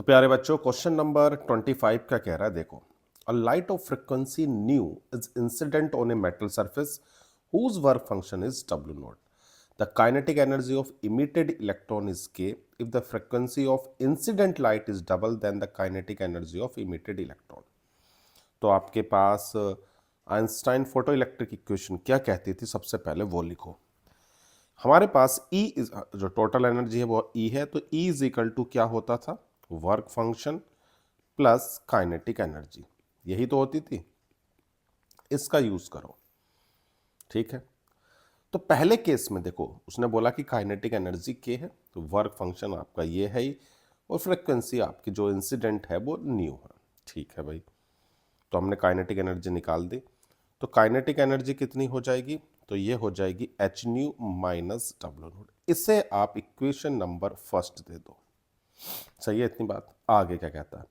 तो प्यारे बच्चों क्वेश्चन नंबर 25 का कह रहा है देखो a light of frequency nu is incident on a metal surface whose work function is W naught. The kinetic energy of emitted electron is K if the frequency of incident light is double than the kinetic energy of emitted electron. तो आपके पास Einstein photo electric equation क्या कहती थी, सबसे पहले वो लिखो। हमारे पास E जो टोटल एनर्जी है वो E है, तो E इज इक्वल टू क्या होता था, work function plus kinetic energy, यही तो होती थी। इसका यूज करो, ठीक है। तो पहले केस में देखो उसने बोला कि काइनेटिक एनर्जी के है, तो वर्क फंक्शन आपका ये है ही, और फ्रिक्वेंसी आपकी जो इंसिडेंट है वो न्यू है, ठीक है भाई। तो हमने काइनेटिक एनर्जी निकाल दी, तो काइनेटिक एनर्जी कितनी हो जाएगी, तो ये हो जाएगी H nu minus W not. इसे आप इक्वेशन नंबर फर्स्ट दे दो, सही है इतनी बात। आगे क्या कहता है,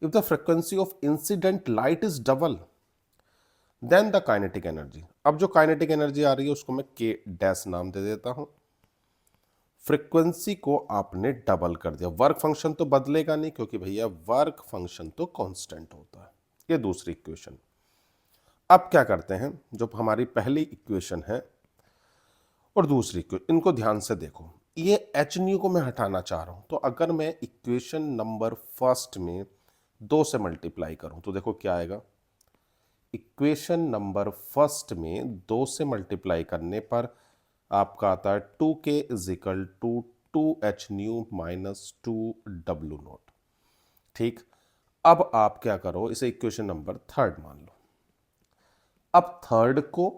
if the frequency of incident light is double then the kinetic energy. अब जो काइनेटिक एनर्जी आ रही है उसको मैं के डैश नाम दे देता हूं। फ्रीक्वेंसी को आपने डबल कर दिया, वर्क फंक्शन तो बदलेगा नहीं क्योंकि भैया वर्क फंक्शन तो कांस्टेंट होता है। ये दूसरी इक्वेशन। अब क्या करते हैं, जो हमारी पहली इक्वेशन है और दूसरी इक्वेशन, इनको ध्यान से देखो। ये एच न्यू को मैं हटाना चाह रहा हूं, तो अगर मैं इक्वेशन नंबर फर्स्ट में 2 से मल्टीप्लाई करूं तो देखो क्या आएगा। इक्वेशन नंबर फर्स्ट में 2 से मल्टीप्लाई करने पर आपका आता है 2k is equal to 2h nu minus 2w naught, ठीक। अब आप क्या करो, इसे इक्वेशन नंबर थर्ड मान लो। अब थर्ड को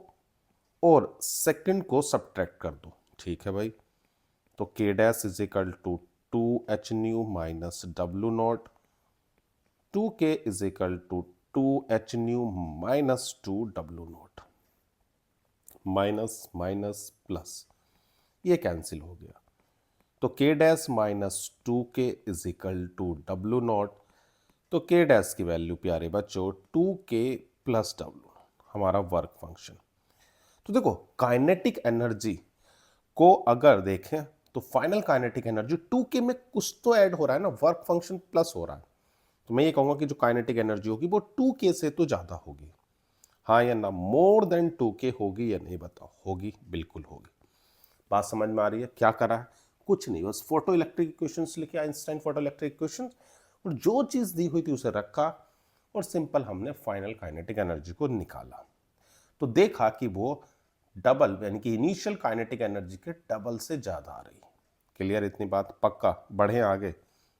और सेकंड को सब्ट्रैक्ट कर दो, ठीक है भाई। तो k dash is equal to 2h nu minus w naught, 2k is equal to 2h nu minus 2w naught, minus minus plus, ये कैंसिल हो गया। तो k dash minus 2k is equal to w naught, तो k dash की value प्यारे बच्चों 2k plus w, हमारा work function. तो देखो काइनेटिक एनर्जी को अगर देखें तो फाइनल काइनेटिक एनर्जी 2k में कुछ तो ऐड हो रहा है ना, वर्क फंक्शन प्लस हो रहा है। तो मैं ये कहूंगा कि जो काइनेटिक एनर्जी होगी वो 2k से तो ज्यादा होगी, हाँ या ना, मोर देन 2k होगी या नहीं बताओ। होगी, बिल्कुल होगी। बात समझ में आ रही है। क्या करा है, कुछ नहीं, बस फोटो इलेक्ट्रिक इक्वेशंस लिखे, आइंस्टाइन फोटो इलेक्ट्रिक इक्वेशंस, और जो चीज दी हुई थी उसे रखा और सिंपल हमने फाइनल काइनेटिक एनर्जी को निकाला। तो देखा कि वो डबल यानी कि इनिशियल काइनेटिक एनर्जी के डबल से ज्यादा आ रही। क्लियर इतनी बात, पक्का। बढ़े आगे,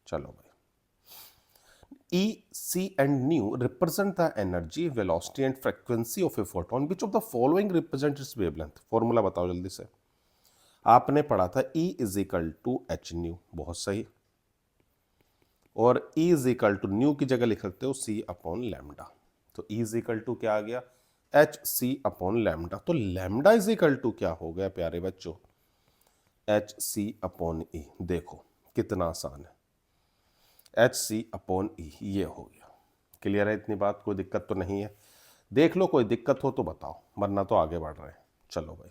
चलो भाई। E, C and nu represent the energy, velocity and frequency of a photon. Which of the following represents its wavelength? Formula बताओ जल्दी से। आपने पढ़ा था E is equal to h nu, बहुत सही। और E is equal to nu की जगह लिख सकते हो C अपॉन लैम्डा। तो E इज इक्वल टू क्या आ गया, एच सी अपॉन लैम्डा। तो लैम्डा इज इक्वल टू क्या हो गया प्यारे बच्चों, एच सी अपॉन ई। देखो कितना आसान है, एच सी अपॉन ई, ये हो गया। क्लियर है इतनी बात, कोई दिक्कत तो नहीं है। देख लो, कोई दिक्कत हो तो बताओ, वरना तो आगे बढ़ रहे हैं। चलो भाई।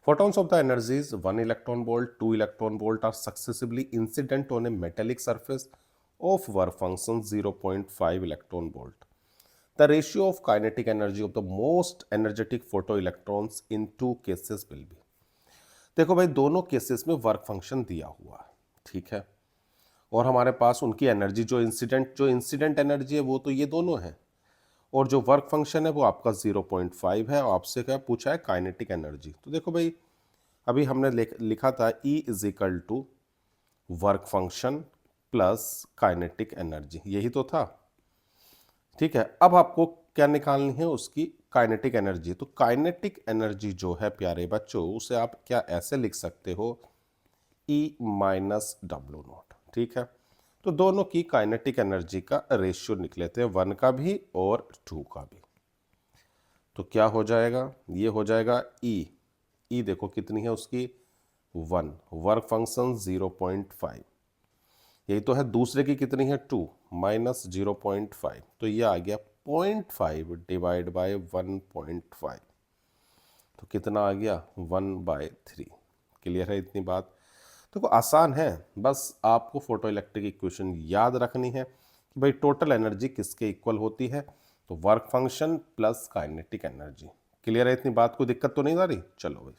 Photons of the energies 1 electron volt, 2 electron volt are successively incident on a metallic surface of work function 0.5 electron volt. The ratio of kinetic energy of the most energetic photoelectrons in two cases will be. देखो भाई दोनों cases में work function दिया हुआ है, ठीक है, और हमारे पास उनकी एनर्जी जो इंसिडेंट एनर्जी है वो तो ये दोनों है, और जो वर्क फंक्शन है वो आपका 0.5 है। और आपसे क्या पूछा है, काइनेटिक एनर्जी। तो देखो भाई अभी हमने लिखा था E is equal to work function plus kinetic energy, यही तो था, ठीक है। अब आपको क्या निकालनी है, उसकी काइनेटिक एनर्जी। तो काइनेटिक एनर्जी जो है प्यारे बच्चों, उसे आप क्या ऐसे लिख सकते हो, E माइनस डब्ल्यू नॉट, ठीक है। तो दोनों की काइनेटिक एनर्जी का रेशियो निकल लेते हैं, 1 का भी और 2 का भी। तो क्या हो जाएगा, ये हो जाएगा E देखो कितनी है उसकी 1, वर्क फंक्शन 0.5, यही तो है। दूसरे की कितनी है 2 माइनस 0.5, तो ये आ गया 0.5 डिवाइड बाय 1.5, तो कितना आ गया 1/3। क्लियर है इतनी बात। देखो आसान है, बस आपको फोटो इलेक्ट्रिक इक्वेशन याद रखनी है कि भाई टोटल एनर्जी किसके इक्वल होती है, तो work function plus kinetic energy. Clear है इतनी बात, कोई दिक्कत तो नहीं आ रही? चलो भाई,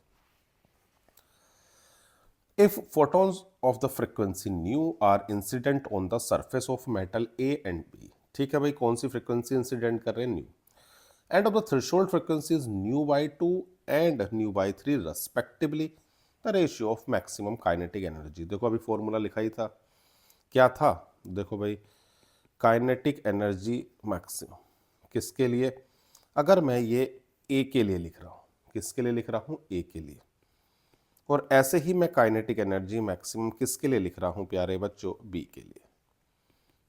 if photons of the frequency nu are incident on the surface of metal A and B, ठीक है भाई, कौन सी फ्रीक्वेंसी इंसिडेंट कर रहे हैं? New. End of the threshold frequency is new by 2 and new by 3 respectively, the ratio of maximum kinetic energy. देखो अभी formula लिखा ही था, क्या था? देखो भाई, काइनेटिक एनर्जी मैक्सिमम किसके लिए? अगर मैं ये ए के लिए लिख रहा हूँ, किसके लिए लिख रहा हूँ? ए के लिए। और ऐसे ही मैं काइनेटिक एनर्जी मैक्सिमम किसके लिए लिख रहा हूं प्यारे बच्चों? बी के लिए।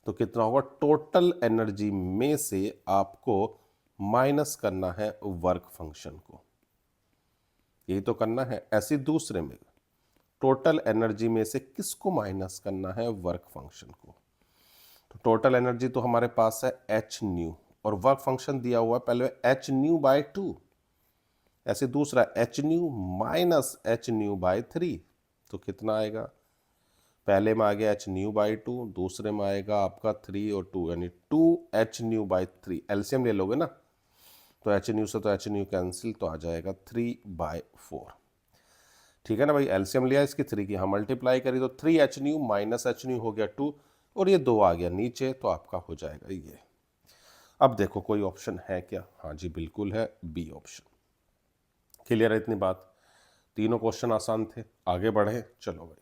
तो कितना होगा? टोटल एनर्जी में से आपको माइनस करना है वर्क फंक्शन को, यही तो करना है। ऐसे दूसरे में टोटल एनर्जी में से किसको माइनस करना है? वर्क फंक्शन को। तो टोटल एनर्जी तो हमारे पास है एच न्यू, और वर्क फंक्शन दिया हुआ है पहले एच न्यू बाय 2, ऐसे दूसरा h nu minus h nu by 3, तो कितना आएगा? पहले में आ गया एच न्यू बाई 2, दूसरे में आएगा आपका 3 और 2, यानी 2 एच न्यू बाई 3। एलसीएम ले लोगे ना, तो एच न्यू से तो एच न्यू कैंसिल, तो आ जाएगा 3/4। ठीक है ना भाई, एलसीएम लिया इसकी 3 की, हाँ मल्टीप्लाई करी तो 3 H nu minus h new हो गया 2, और ये 2 आ गया नीचे, तो आपका हो जाएगा ये। अब देखो कोई ऑप्शन है क्या? हाँ जी बिल्कुल है, बी ऑप्शन। क्लियर है इतनी बात? तीनों क्वेश्चन आसान थे, आगे बढ़े। चलो भाई,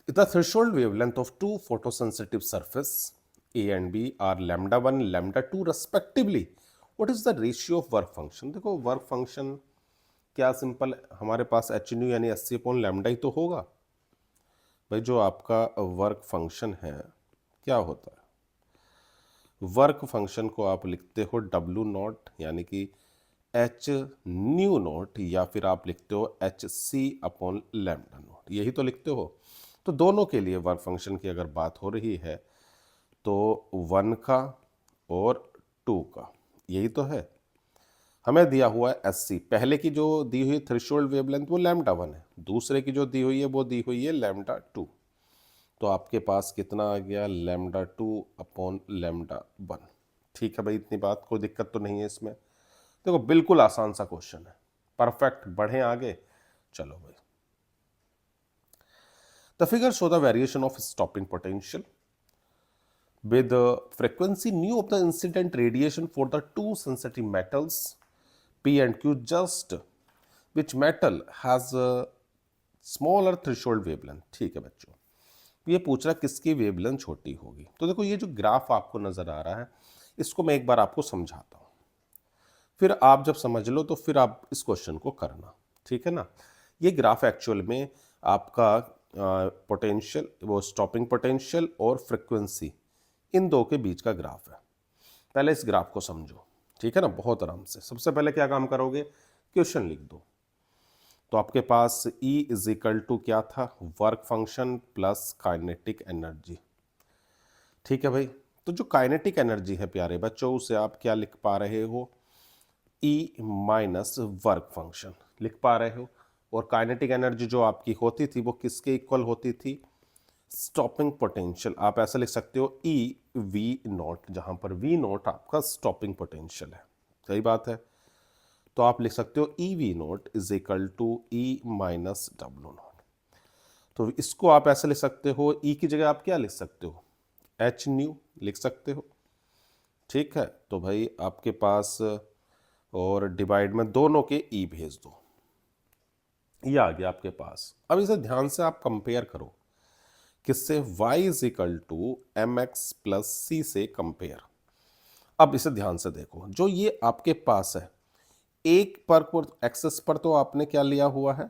the threshold wavelength of two photosensitive surface A and B are lambda 1 lambda 2 respectively, what is the ratio of work function? देखो वर्क फंक्शन क्या सिंपल, हमारे पास एच न्यू यानी 80/लैम्डा ही तो होगा भाई। जो आपका वर्क फंक्शन है क्या होता है? वर्क फंक्शन को आप लिखते हो डब्लू नॉट यानी कि एच न्यू नॉट, या फिर आप लिखते हो एच सी/लैम्डा नॉट, यही तो लिखते हो। तो दोनों के लिए वर्क फंक्शन की अगर बात हो रही है तो 1 का और 2 का, यही तो है। हमें दिया हुआ है एस सी, पहले की जो दी हुई थ्रेशोल्ड वेवलेंथ वो लैम्डा 1 है, दूसरे की जो दी हुई है वो दी हुई है लैम्डा 2। तो आपके पास कितना आ गया? लैम्डा 2/लैम्डा 1। ठीक है भाई, इतनी बात, कोई दिक्कत तो नहीं है इसमें। देखो बिल्कुल आसान सा क्वेश्चन है, परफेक्ट। बढ़े आगे, चलो भाई। The figure show the variation of stopping potential with the frequency nu of the incident radiation for the two sensitive metals P and Q, just which metal has a smaller threshold wavelength। ठीक है बच्चों, ये पूछ रहा किसकी wavelength छोटी होगी। तो देखो ये जो ग्राफ आपको नजर आ रहा है, इसको मैं एक बार आपको समझाता हूँ, फिर आप जब समझ लो तो फिर आप इस क्वेश्चन को करना, ठीक है ना। ये ग्राफ एक्चुअल में आपका पोटेंशियल, वो स्टॉपिंग पोटेंशियल और फ्रिक्वेंसी, इन दो के बीच का ग्राफ है। पहले इस ग्राफ को समझो, ठीक है ना, बहुत आराम से। सबसे पहले क्या काम करोगे? क्वेश्चन लिख दो। तो आपके पास E इज इक्वल टू क्या था? Work function plus kinetic energy. ठीक है भाई, तो जो काइनेटिक एनर्जी है प्यारे बच्चों, उसे आप क्या लिख पा रहे हो? E माइनस वर्क फंक्शन लिख पा रहे हो। और काइनेटिक एनर्जी जो आपकी होती थी वो किसके इक्वल होती थी? Stopping potential. आप ऐसा लिख सकते हो ई वी नॉट, जहां पर वी नॉट आपका स्टॉपिंग पोटेंशियल है। सही बात है। तो आप लिख सकते हो e v naught is equal to e minus W naught. तो इसको आप ऐसे लिख सकते हो, ई की जगह आप क्या लिख सकते हो? एच न्यू लिख सकते हो। ठीक है, तो भाई आपके पास, और डिवाइड में दोनों के ई भेज दो, ये आ गया आपके पास। अब इसे ध्यान से आप कंपेयर करो, किससे? y is equal to m x plus c से कंपेयर। अब इसे ध्यान से देखो, जो ये आपके पास है, एक पर एक्सेस पर तो आपने क्या लिया हुआ है?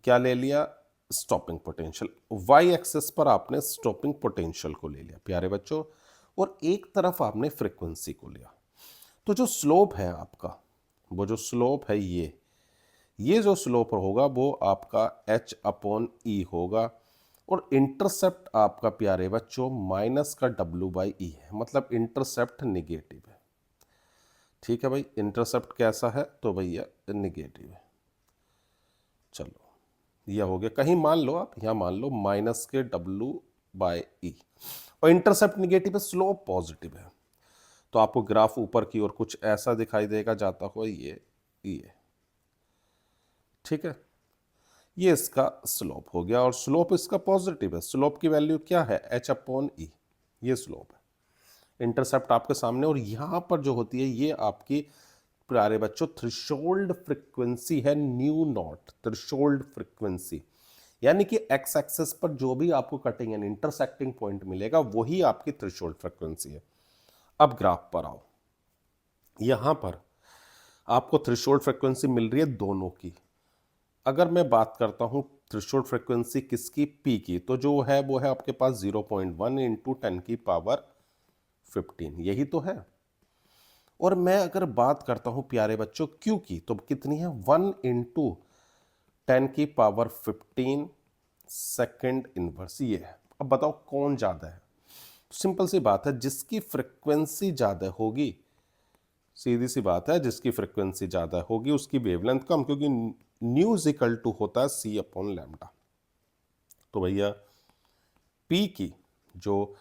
क्या ले लिया? Stopping potential. y एक्सेस पर आपने स्टॉपिंग पोटेंशियल को ले लिया प्यारे बच्चों, और एक तरफ आपने फ्रीक्वेंसी को लिया। तो जो स्लोप है आपका, वो जो स्लोप है ये जो स्लोप होगा वो आपका h/e होगा, और इंटरसेप्ट आपका प्यारे बच्चों माइनस का W/e है, मतलब इंटरसेप्ट निगेटिव है। ठीक है भाई, इंटरसेप्ट कैसा है? तो भैया निगेटिव है। चलो यह हो गया, कहीं मान लो आप, यहाँ मान लो माइनस के W/E, और इंटरसेप्ट निगेटिव है, स्लोप पॉजिटिव है, तो आपको ग्राफ ऊपर की ओर कुछ ऐसा दिखाई देगा जाता हुआ, ये ठीक है, ये इसका स्लोप हो गया, और स्लोप इसका पॉजिटिव है। स्लोप की वैल्यू क्या है, H/E, ये स्लोप है। इंटरसेप्ट आपके सामने, और यहां पर जो होती है ये आपकी प्यारे बच्चों थ्रेशोल्ड फ्रीक्वेंसी है, न्यू नॉट थ्रेशोल्ड फ्रीक्वेंसी, यानी कि एक्स एक्सेस पर जो भी आपको कटिंग एंड इंटरसेक्टिंग पॉइंट मिलेगा वही आपकी थ्रेशोल्ड फ्रीक्वेंसी है। अब ग्राफ पर आओ, यहां पर आपको थ्रेशोल्ड फ्रीक्वेंसी मिल रही है दोनों की। अगर मैं बात करता हूं थ्रेशोल्ड फ्रीक्वेंसी किसकी, पी की, तो जो है वो है आपके पास 0.1 इंटू 10⁻15, यही तो है। और मैं अगर बात करता हूं प्यारे बच्चों क्यू की, तो कितनी है, 1 इंटू 10⁻15 सेकेंड इनवर्स, ये है। अब बताओ कौन ज्यादा है, सिंपल सी बात है, जिसकी फ्रीक्वेंसी ज्यादा होगी, सीधी सी बात है, जिसकी फ्रीक्वेंसी ज्यादा होगी उसकी वेवलेंथ कम, क्योंकि न्यू इज इक्वल टू होता है C/λ। तो भैया पी की जो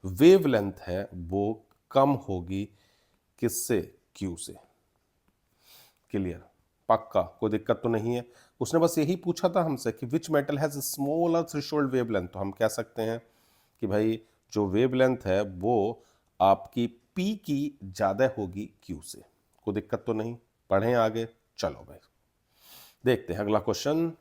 वेवलेंथ है वो कम होगी किससे, क्यू से। क्लियर, पक्का, कोई दिक्कत तो नहीं है। उसने बस यही पूछा था हमसे कि which metal has smaller threshold wavelength, तो हम कह सकते हैं कि भाई जो वेवलेंथ है वो आपकी पी की ज्यादा होगी क्यू से। कोई दिक्कत तो नहीं, पढ़ें आगे, चलो भाई देखते हैं अगला क्वेश्चन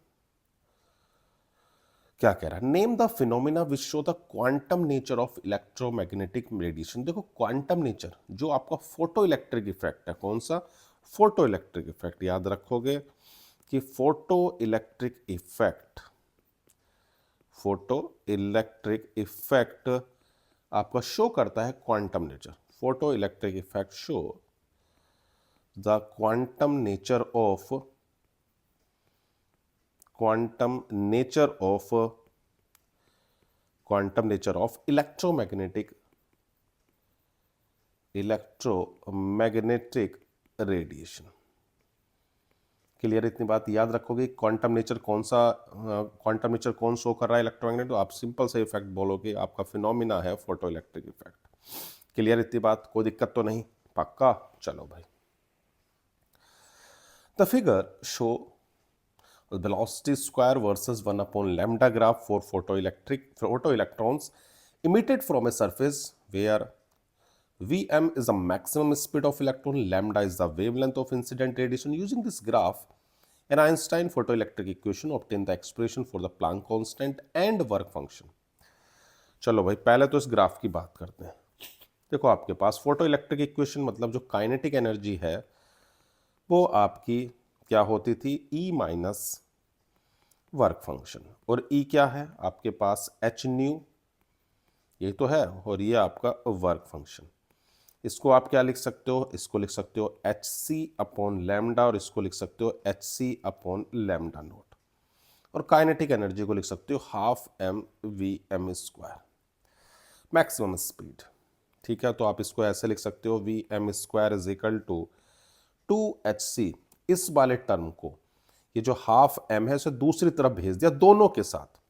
क्या कह रहा है। Name the phenomena which show the quantum nature of electromagnetic radiation. देखो क्वांटम नेचर जो आपका फोटो इलेक्ट्रिक इफेक्ट है, कौन सा, फोटो इलेक्ट्रिक इफेक्ट, याद रखोगे कि फोटो इलेक्ट्रिक इफेक्ट आपका शो करता है quantum nature. Photo electric effect show the quantum nature of electromagnetic radiation. Clear, इतनी बात याद रखोगे। क्वांटम नेचर कौन शो कर रहा है इलेक्ट्रोमैग्नेटिक, तो आप सिंपल से इफेक्ट बोलोगे, आपका फिनोमिना है फोटो इलेक्ट्रिक इफेक्ट। क्लियर, इतनी बात, कोई दिक्कत तो नहीं, पक्का, चलो भाई। The figure show velocity square versus 1/λ graph for photoelectrons emitted from a surface where Vm is the maximum speed of electron, lambda is the wavelength of incident radiation. Using this graph, an Einstein photoelectric equation obtain the expression for the Planck constant and work function. चलो भाई पहले तो इस graph की बात करते हैं। देखो आपके पास फोटो इलेक्ट्रिक इक्वेशन मतलब जो काइनेटिक एनर्जी है वो आपकी क्या होती थी, E माइनस वर्क फंक्शन, और E क्या है आपके पास h न्यू, ये तो है, और ये आपका वर्क फंक्शन। इसको आप क्या लिख सकते हो, इसको लिख सकते हो hc/λ, और इसको लिख सकते हो hc/λ0, और काइनेटिक एनर्जी को लिख सकते हो 12mvm², मैक्सिमम स्पीड। ठीक है, तो आप इसको ऐसे लिख सकते हो Vm² = 2hc। इस वाले टर्म को, ये जो 12m है उसे दूसरी तरफ भेज दिया दोनों के साथ,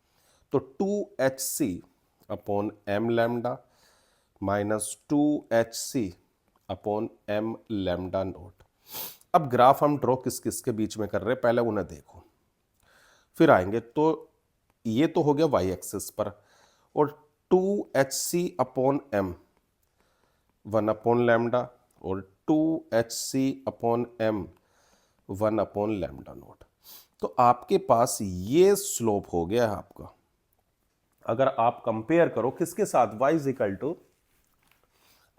तो 2hc/mλ माइनस 2hc/mλ0। अब ग्राफ हम ड्रॉ किस किस के बीच में कर रहे हैं, पहले उन्हें देखो फिर आएंगे। तो ये तो हो गया y एक्सिस पर, और 2hc/m 1/λ और 2hc/m 1/λ0। तो आपके पास ये स्लोप हो गया है आपका। अगर आप कंपेयर करो किसके साथ, y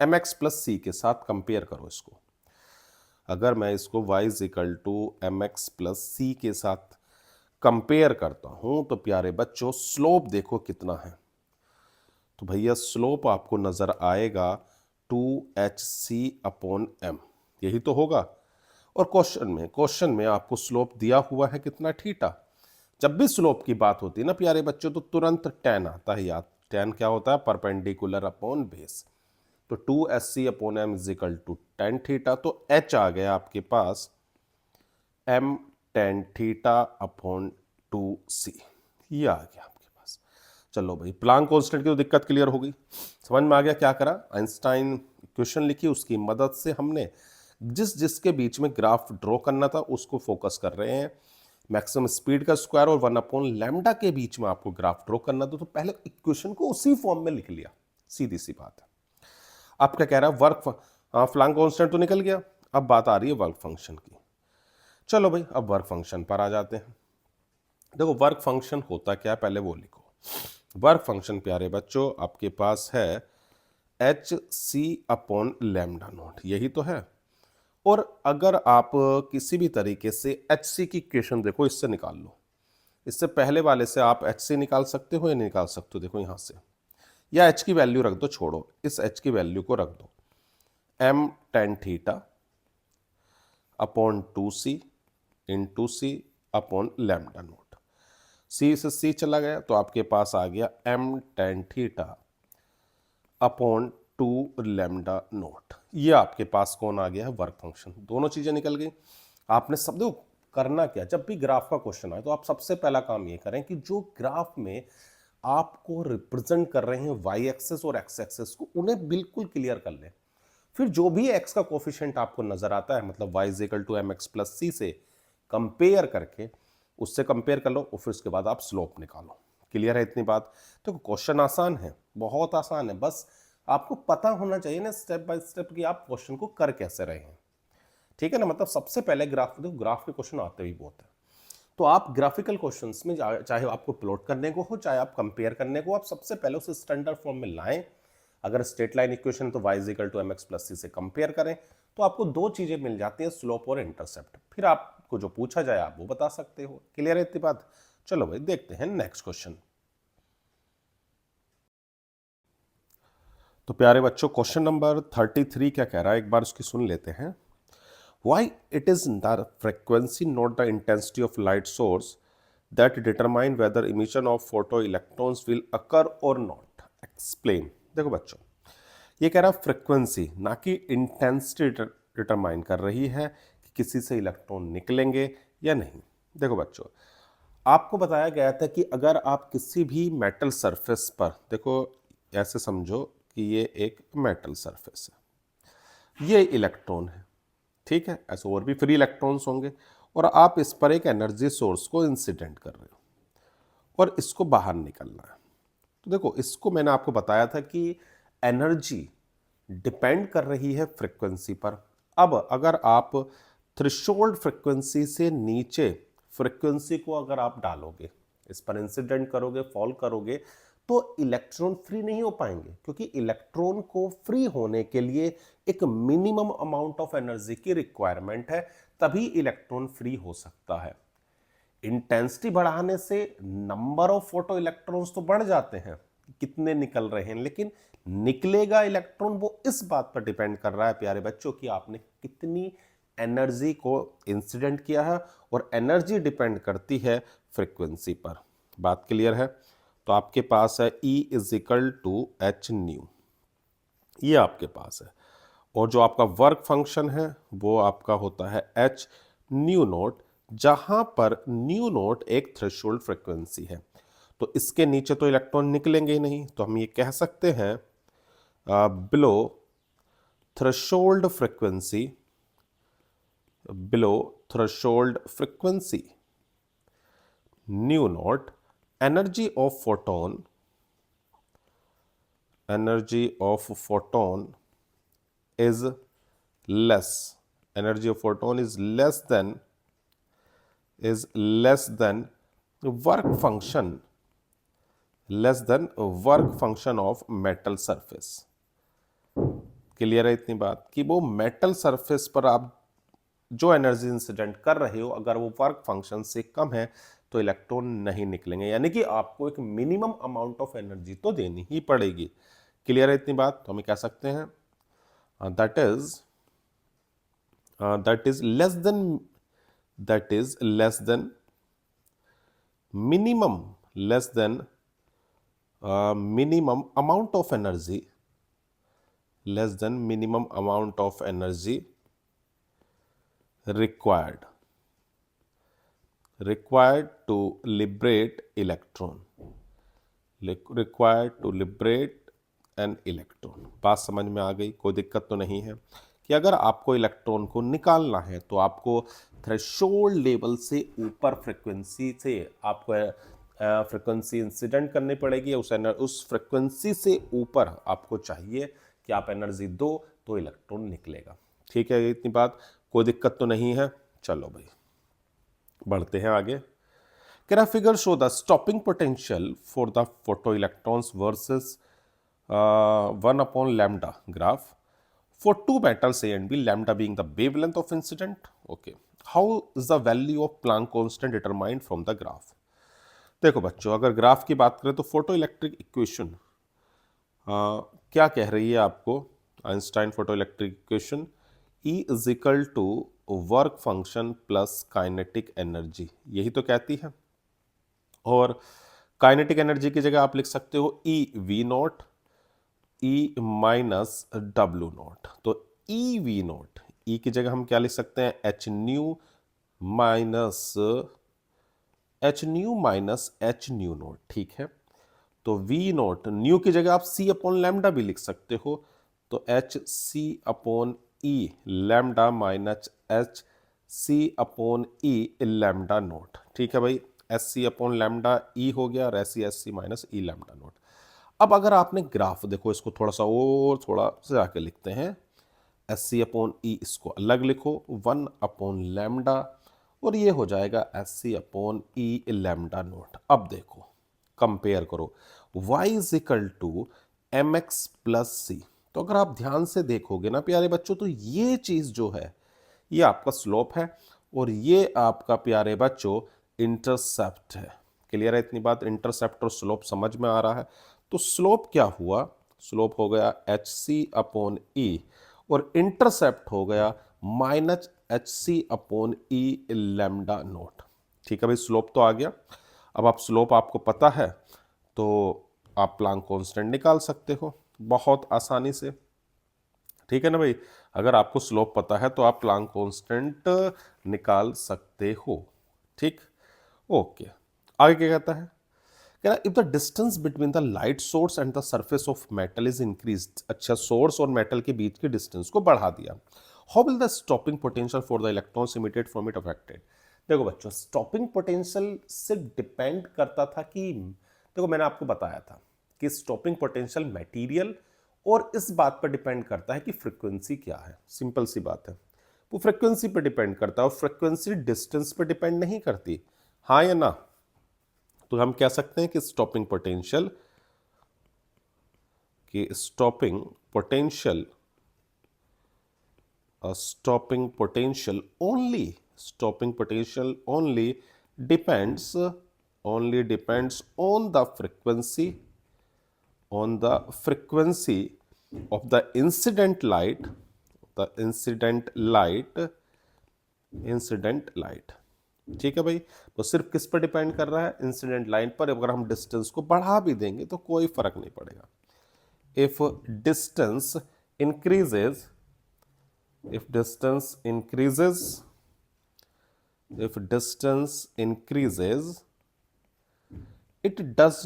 = mx + c के साथ कंपेयर करो इसको। अगर मैं इसको y = mx + c के साथ कंपेयर करता हूं तो प्यारे बच्चों स्लोप देखो कितना है। तो भैया स्लोप आपको नजर आएगा 2hc/m, यही तो होगा। और क्वेश्चन में आपको स्लोप दिया हुआ है कितना, थीटा। जब भी स्लोप की बात होती है ना प्यारे बच्चों तो तुरंत tan आता है याद। tan क्या होता है, परपेंडिकुलर अपॉन बेस। तो 2hc/m = tan थीटा, तो h आ गया आपके पास m tan थीटा/d। 2c, ये आ गया आपके पास। चलो भाई, प्लांक कांस्टेंट की तो दिक्कत क्लियर हो गई, समझ में आ गया क्या करा, आइंस्टाइन इक्वेशन लिखी, उसकी मदद से हमने जिसके बीच में ग्राफ ड्रॉ करना था उसको फोकस कर रहे हैं। मैक्सिमम स्पीड का स्क्वायर और 1/लैम्डा के बीच में आपको ग्राफ ड्रॉ करना था, तो पहले इक्वेशन को उसी फॉर्म में लिख लिया, सीधी सी बात है। अब क्या कह रहा है, वर्क प्लांक कांस्टेंट तो निकल गया, अब बात आ रही है वर्क फंक्शन की। चलो भाई, अब वर्क फंक्शन पर आ जाते हैं। देखो वर्क फंक्शन होता क्या है, पहले वो लिखो। वर्क फंक्शन प्यारे बच्चों आपके पास है hc/λ0, यही तो है। और अगर आप किसी भी तरीके से hc की इक्वेशन देखो, इससे निकाल लो, इससे पहले वाले से आप hc निकाल सकते हो या नहीं निकाल सकते हो, देखो यहां से, या h की वैल्यू रख दो, छोड़ो इस h की वैल्यू को रख दो, m tan theta upon 2c into c upon lambda nought. c से c चला गया तो आपके पास आ गया m tan theta upon 2 lambda note. ये आपके पास कौन आ गया है, वर्क फंक्शन। दोनों चीजें निकल गई। आपने सब देखो करना क्या, जब भी ग्राफ का क्वेश्चन आए तो आप सबसे पहला काम ये करें कि जो ग्राफ में आपको रिप्रेजेंट कर रहे हैं वाई एक्सेस और एक्स एक्सेस को, उन्हें बिल्कुल क्लियर कर लें। फिर जो भी एक्स का कोफिशिएंट आपको नजर आता है, मतलब y is equal to m x plus c से कंपेयर करके, उससे कंपेयर कर लो और फिर उसके बाद आप स्लोप निकालो। क्लियर है इतनी बात? तो क्वेश्चन आसान है, बहुत आसान है, बस आपको पता होना चाहिए ना स्टेप बाय स्टेप कि आप क्वेश्चन को कर कैसे रहे हैं। ठीक है ना, मतलब सबसे पहले ग्राफ, देखो ग्राफ के क्वेश्चन आते भी बहुत है, तो आप ग्राफिकल क्वेश्चंस में चाहे आपको प्लॉट करने को हो, चाहे आप कंपेयर करने को, आप सबसे पहले उसे स्टैंडर्ड फॉर्म में लाएं। अगर स्ट्रेट लाइन इक्वेशन तो y is equal to m x plus c से कंपेयर करें, तो आपको दो चीजें मिल जाती हैं, स्लोप और इंटरसेप्ट। फिर आपको जो पूछा जाए आप वो बता सकते हो। क्लियर है इतनी बात? चलो भाई देखते हैं नेक्स्ट क्वेश्चन। तो प्यारे बच्चों, क्वेश्चन नंबर 33 क्या कह रहा है, एक बार उसकी सुन लेते हैं। Why it is the frequency, not the intensity of light source that determine whether emission of photoelectrons will occur or not? Explain। देखो बच्चों, ये कह रहा फ्रीक्वेंसी ना कि इंटेंसिटी डिटरमाइन कर रही है कि किसी से इलेक्ट्रॉन निकलेंगे या नहीं। देखो बच्चों, आपको बताया गया था कि अगर आप किसी भी मेटल सरफेस पर, देखो ऐसे समझो कि ये एक मेटल सरफेस है, ये इलेक्ट्रॉन है, ठीक है, ऐसे और भी फ्री इलेक्ट्रॉन्स होंगे, और आप इस पर एक एनर्जी सोर्स को इंसिडेंट कर रहे हो और इसको बाहर निकलना है। तो देखो इसको मैंने आपको बताया था कि एनर्जी डिपेंड कर रही है फ्रीक्वेंसी पर। अब अगर आप थ्रेशोल्ड फ्रीक्वेंसी से नीचे फ्रीक्वेंसी को अगर आप डालोगे, इस पर इंसिडेंट करोगे, फॉल करोगे, तो इलेक्ट्रॉन फ्री नहीं हो पाएंगे, क्योंकि इलेक्ट्रॉन को फ्री होने के लिए एक मिनिमम अमाउंट ऑफ एनर्जी की रिक्वायरमेंट है, तभी इलेक्ट्रॉन फ्री हो सकता है। इंटेंसिटी बढ़ाने से नंबर ऑफ फोटो इलेक्ट्रॉन्स तो बढ़ जाते हैं, कितने निकल रहे हैं, लेकिन निकलेगा इलेक्ट्रॉन वो इस बात पर डिपेंड कर रहा है प्यारे बच्चों कि आपने कितनी एनर्जी को इंसिडेंट किया है, और एनर्जी डिपेंड करती है फ्रीक्वेंसी पर। बात क्लियर है? तो आपके पास है E is equal to h nu, ये आपके पास है, और जो आपका वर्क फंक्शन है वो आपका होता है एच न्यू नोट, जहां पर न्यू नोट एक थ्रेशोल्ड फ्रीक्वेंसी है। तो इसके नीचे तो इलेक्ट्रॉन निकलेंगे ही नहीं, तो हम ये कह सकते हैं below threshold frequency, below threshold frequency new note, energy of photon, energy of photon is less, energy of photon is less than work function, less than work function of metal surface। Clear है इतनी बात कि वो metal surface पर आप जो energy incident कर रहे हो, अगर वो वर्क फंक्शन से कम है तो इलेक्ट्रॉन नहीं निकलेंगे, यानी कि आपको एक मिनिमम अमाउंट ऑफ एनर्जी तो देनी ही पड़ेगी। क्लियर है इतनी बात? तो हम कह सकते हैं that is less than, that is less than minimum, less than minimum amount of energy, less than minimum amount of energy required required to liberate electron, required to liberate an electron. बात समझ में आ गई? कोई दिक्कत तो नहीं है कि अगर आपको इलेक्ट्रॉन को निकालना है तो आपको थ्रेशोल्ड लेवल से ऊपर फ्रिक्वेंसी से आपको फ्रिक्वेंसी इंसिडेंट करनी पड़ेगी, उस फ्रिक्वेंसी से ऊपर आपको चाहिए कि आप एनर्जी दो तो इलेक्ट्रॉन निकलेगा। ठीक है, इतनी बात, कोई दिक्कत तो नहीं है। चलो भाई बढ़ते हैं आगे। Can I figure show the stopping potential for the photoelectrons versus 1 upon lambda graph for two metals A and B, lambda being the wavelength of incident? Okay. How is the value of Planck constant determined from the graph? देखो बच्चों, अगर graph की बात करें तो photo electric equation क्या कह रही है आपको? Einstein photo electric equation E is equal to work function plus kinetic energy, यही तो कहती है। और काइनेटिक एनर्जी की जगह आप लिख सकते हो e v not E minus W naught. तो ई वी नॉट, ई की जगह हम क्या लिख सकते हैं? H nu minus h new not. ठीक है, तो वी नॉट न्यू की जगह आप सी अपॉन लैम्डा भी लिख सकते हो, तो h c upon e lambda minus h c upon e lambda naught. ठीक है भाई, s c upon lambda e हो गया और s c minus e lambda not. अब अगर आपने ग्राफ देखो, इसको थोड़ा सा और थोड़ा से आके लिखते हैं, एस सी अपॉन ई इसको अलग लिखो, 1 अपॉन लैम्डा, और ये हो जाएगा s c upon e lambda not. अब देखो कंपेयर करो, y is equal to m x plus c. तो अगर आप ध्यान से देखोगे ना प्यारे बच्चों, तो ये चीज जो है ये आपका स्लोप है और ये आपका प्यारे बच्चों इंटरसेप्ट है। क्लियर है इतनी बात? इंटरसेप्ट और स्लोप समझ में आ रहा है। तो स्लोप क्या हुआ? स्लोप हो गया एच सी अपॉन ई और इंटरसेप्ट हो गया minus h c upon e lambda note. ठीक है भाई, स्लोप तो आ गया। अब आप स्लोप आपको पता है तो आप प्लांक कांस्टेंट निकाल सकते हो बहुत आसानी से। ठीक है ना भाई, अगर आपको स्लोप पता है तो आप प्लांक कांस्टेंट निकाल सकते हो। ठीक, ओके। आगे क्या कहता है? कह रहा if the distance between the light source and the surface of metal is increased. अच्छा, सोर्स और मेटल के बीच के डिस्टेंस को बढ़ा दिया। How will the stopping potential for the electrons emitted from it affected? देखो बच्चों, स्टॉपिंग पोटेंशियल से डिपेंड करता था कि, देखो मैंने आपको बताया था कि स्टॉपिंग पोटेंशियल मटेरियल और इस बात पर डिपेंड करता है कि फ्रीक्वेंसी क्या है। सिंपल सी बात है, वो फ्रीक्वेंसी पर डिपेंड करता है और फ्रीक्वेंसी डिस्टेंस पर डिपेंड नहीं करती। हाँ या ना? तो हम कह सकते हैं कि stopping potential only depends on the frequency of the incident light, ठीक है भाई। तो सिर्फ किस पर डिपेंड कर रहा है? इंसिडेंट लाइन पर। अगर हम डिस्टेंस को बढ़ा भी देंगे तो कोई फर्क नहीं पड़ेगा। If distance increases it does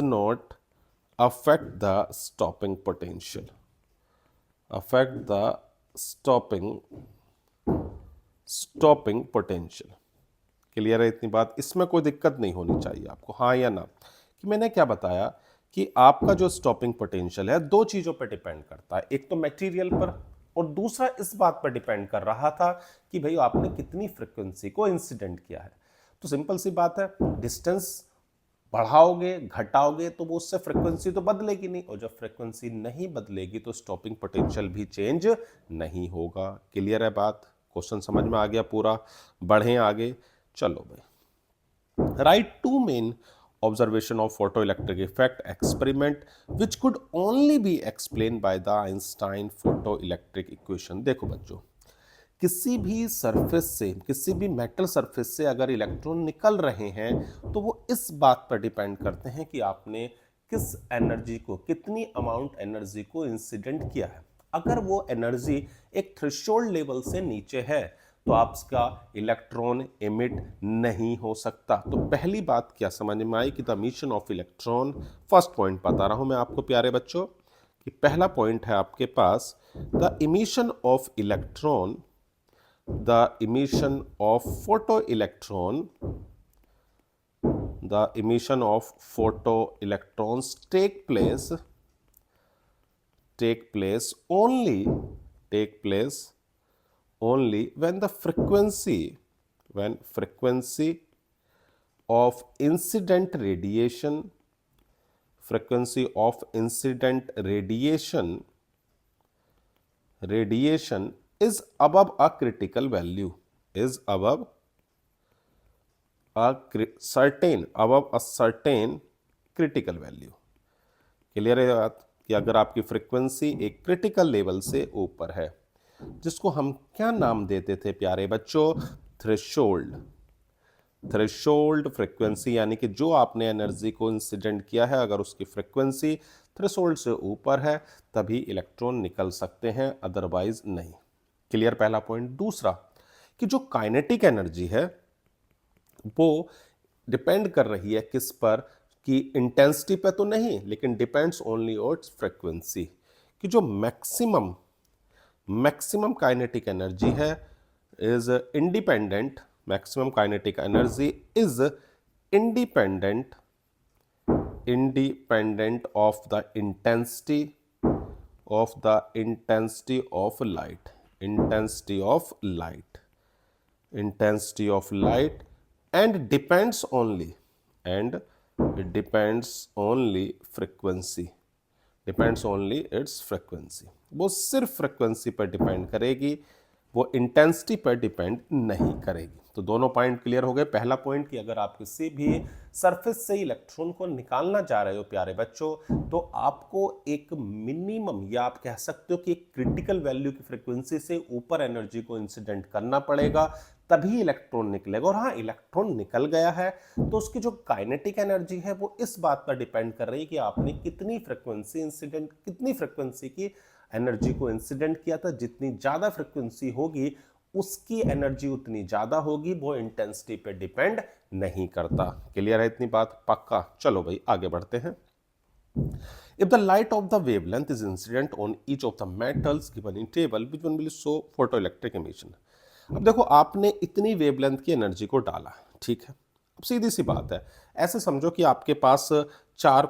not affect the stopping potential, stopping potential। Clear है इतनी बात? इसमें कोई दिक्कत नहीं होनी चाहिए आपको। हाँ या ना? कि मैंने क्या बताया कि आपका जो स्टॉपिंग पोटेंशियल है दो चीजों पर डिपेंड करता है, एक तो मटेरियल पर और दूसरा इस बात पर डिपेंड कर रहा था कि भाई आपने कितनी फ्रीक्वेंसी को इंसिडेंट किया है। तो सिंपल सी बात है, डिस्टेंस बढ़ाओगे घटाओगे तो वो उससे फ्रीक्वेंसी तो बदलेगी नहीं, और जब फ्रीक्वेंसी नहीं बदलेगी तो स्टॉपिंग पोटेंशियल भी चेंज नहीं होगा। क्लियर है बात? क्वेश्चन समझ में आ गया पूरा? बढ़ें आगे, चलो भाई। Write to main observation of photoelectric effect experiment which could only be explained by the Einstein photoelectric equation। देखो बच्चों, किसी भी सरफेस से, किसी भी मेटल सरफेस से अगर इलेक्ट्रॉन निकल रहे हैं तो वो इस बात पर डिपेंड करते हैं कि आपने किस एनर्जी को, कितनी अमाउंट एनर्जी को इंसिडेंट किया है। अगर वो एनर्जी एक थ्रेशोल्ड लेवल से नीचे है तो आपका इलेक्ट्रॉन एमिट नहीं हो सकता। तो पहली बात क्या समझ में आई कि the emission of electron, first point बता रहा हूं मैं आपको प्यारे बच्चों कि पहला पॉइंट है आपके पास the emission of electron, the emission of photo electron, the emission of photoelectrons take place only when the frequency of incident radiation is above a critical value, is above above a certain critical value। Clear है बात कि अगर आपकी frequency एक critical level से ऊपर है, जिसको हम क्या नाम देते थे प्यारे बच्चों? थ्रेशोल्ड। थ्रेशोल्ड फ्रीक्वेंसी यानी कि जो आपने एनर्जी को इंसिडेंट किया है, अगर उसकी फ्रीक्वेंसी थ्रेशोल्ड से ऊपर है तभी इलेक्ट्रॉन निकल सकते हैं, अदरवाइज नहीं। क्लियर पहला पॉइंट। दूसरा कि जो काइनेटिक एनर्जी है वो डिपेंड कर रही है किस पर, कि इंटेंसिटी पे तो नहीं, लेकिन डिपेंड्स ओनली ऑन फ्रीक्वेंसी। कि जो मैक्सिमम काइनेटिक एनर्जी है is independent, maximum kinetic energy is independent of the intensity of light and depends only its frequency। वो सिर्फ फ्रीक्वेंसी पर डिपेंड करेगी, वो इंटेंसिटी पर डिपेंड नहीं करेगी। तो दोनों पॉइंट क्लियर हो गए। पहला पॉइंट कि अगर आप किसी भी सरफेस से इलेक्ट्रॉन को निकालना चाह रहे हो प्यारे बच्चों, तो आपको एक मिनिमम या आप कह सकते हो कि एक क्रिटिकल वैल्यू की फ्रीक्वेंसी से ऊपर एनर्जी को इंसिडेंट करना पड़ेगा, तभी इलेक्ट्रॉन निकलेगा। और हाँ, इलेक्ट्रॉन निकल गया है तो उसकी जो काइनेटिक एनर्जी है वो इस बात पर डिपेंड कर रही है कि आपने कितनी फ्रीक्वेंसी की एनर्जी को इंसिडेंट किया था। जितनी ज्यादा फ्रीक्वेंसी होगी उसकी एनर्जी उतनी ज्यादा होगी, वो इंटेंसिटी पे डिपेंड नहीं करता। क्लियर है इतनी बात? पक्का। चलो भाई आगे बढ़ते हैं। If the light of the wavelength is incident on each of the metals given in table, which one will show photoelectric emission? अब देखो आपने इतनी वेवलेंथ की एनर्जी को डाला, ठीक है। अब सीधी सी बात है, ऐसे समझो कि आपके पास 4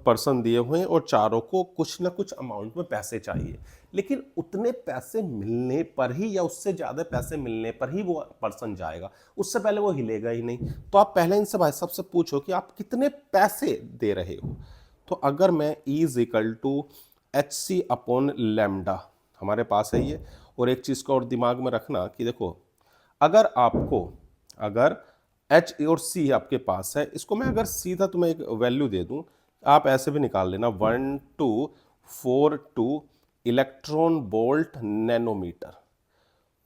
पर्सन दिए हुए हैं और चारों को कुछ ना कुछ अमाउंट में पैसे चाहिए, लेकिन उतने पैसे मिलने पर ही या उससे ज़्यादा पैसे मिलने पर ही वो पर्सन जाएगा, उससे पहले वो हिलेगा ही नहीं। तो आप पहले इनसे भाई साहब से पूछो कि आप कितने पैसे दे रहे हो। तो अगर मैं E = HC अपॉन लैम्डा हमारे पास है ये, और एक चीज़ को और दिमाग में रखना कि देखो अगर H और C आपके पास है, इसको मैं अगर सीधा तुम्हें एक वैल्यू दे दूं, आप ऐसे भी निकाल लेना 1242 इलेक्ट्रॉन वोल्ट नैनोमीटर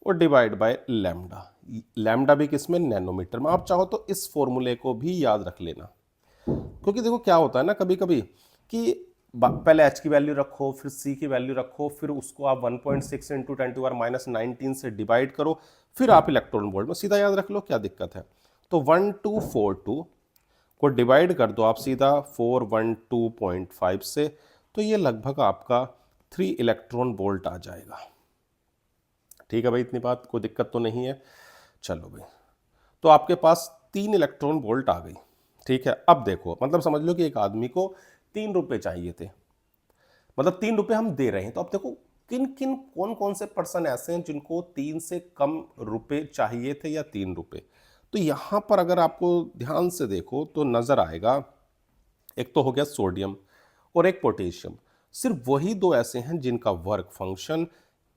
और डिवाइड बाय लैम्डा। लैम्डा भी किसमें? नैनोमीटर में। आप चाहो तो इस फॉर्मूले को भी याद रख लेना, क्योंकि देखो क्या होता है ना कभी कभी कि पहले H की वैल्यू रखो, फिर C की वैल्यू रखो, फिर उसको आप 1.6 इंटू 10⁻⁻19 से डिवाइड करो, फिर आप इलेक्ट्रॉन वोल्ट में सीधा याद रख लो, क्या दिक्कत है। तो 1242 को डिवाइड कर दो आप सीधा 412.5 से, तो ये लगभग आपका 3 इलेक्ट्रॉन वोल्ट आ जाएगा। ठीक है भाई, इतनी बात, कोई दिक्कत तो नहीं है। चलो भाई, तो आपके पास 3 इलेक्ट्रॉन वोल्ट आ गई। ठीक है, अब देखो मतलब समझ लो कि एक आदमी को 3 रुपए चाहिए थे, मतलब 3 रुपए हम दे रहे हैं। तो अब देखो कौन कौन से पर्सन ऐसे हैं जिनको 3 से कम रुपए चाहिए थे या 3 रुपए। तो यहां पर अगर आपको ध्यान से देखो तो नजर आएगा, एक तो हो गया सोडियम और एक पोटेशियम। सिर्फ वही 2 ऐसे हैं जिनका वर्क फंक्शन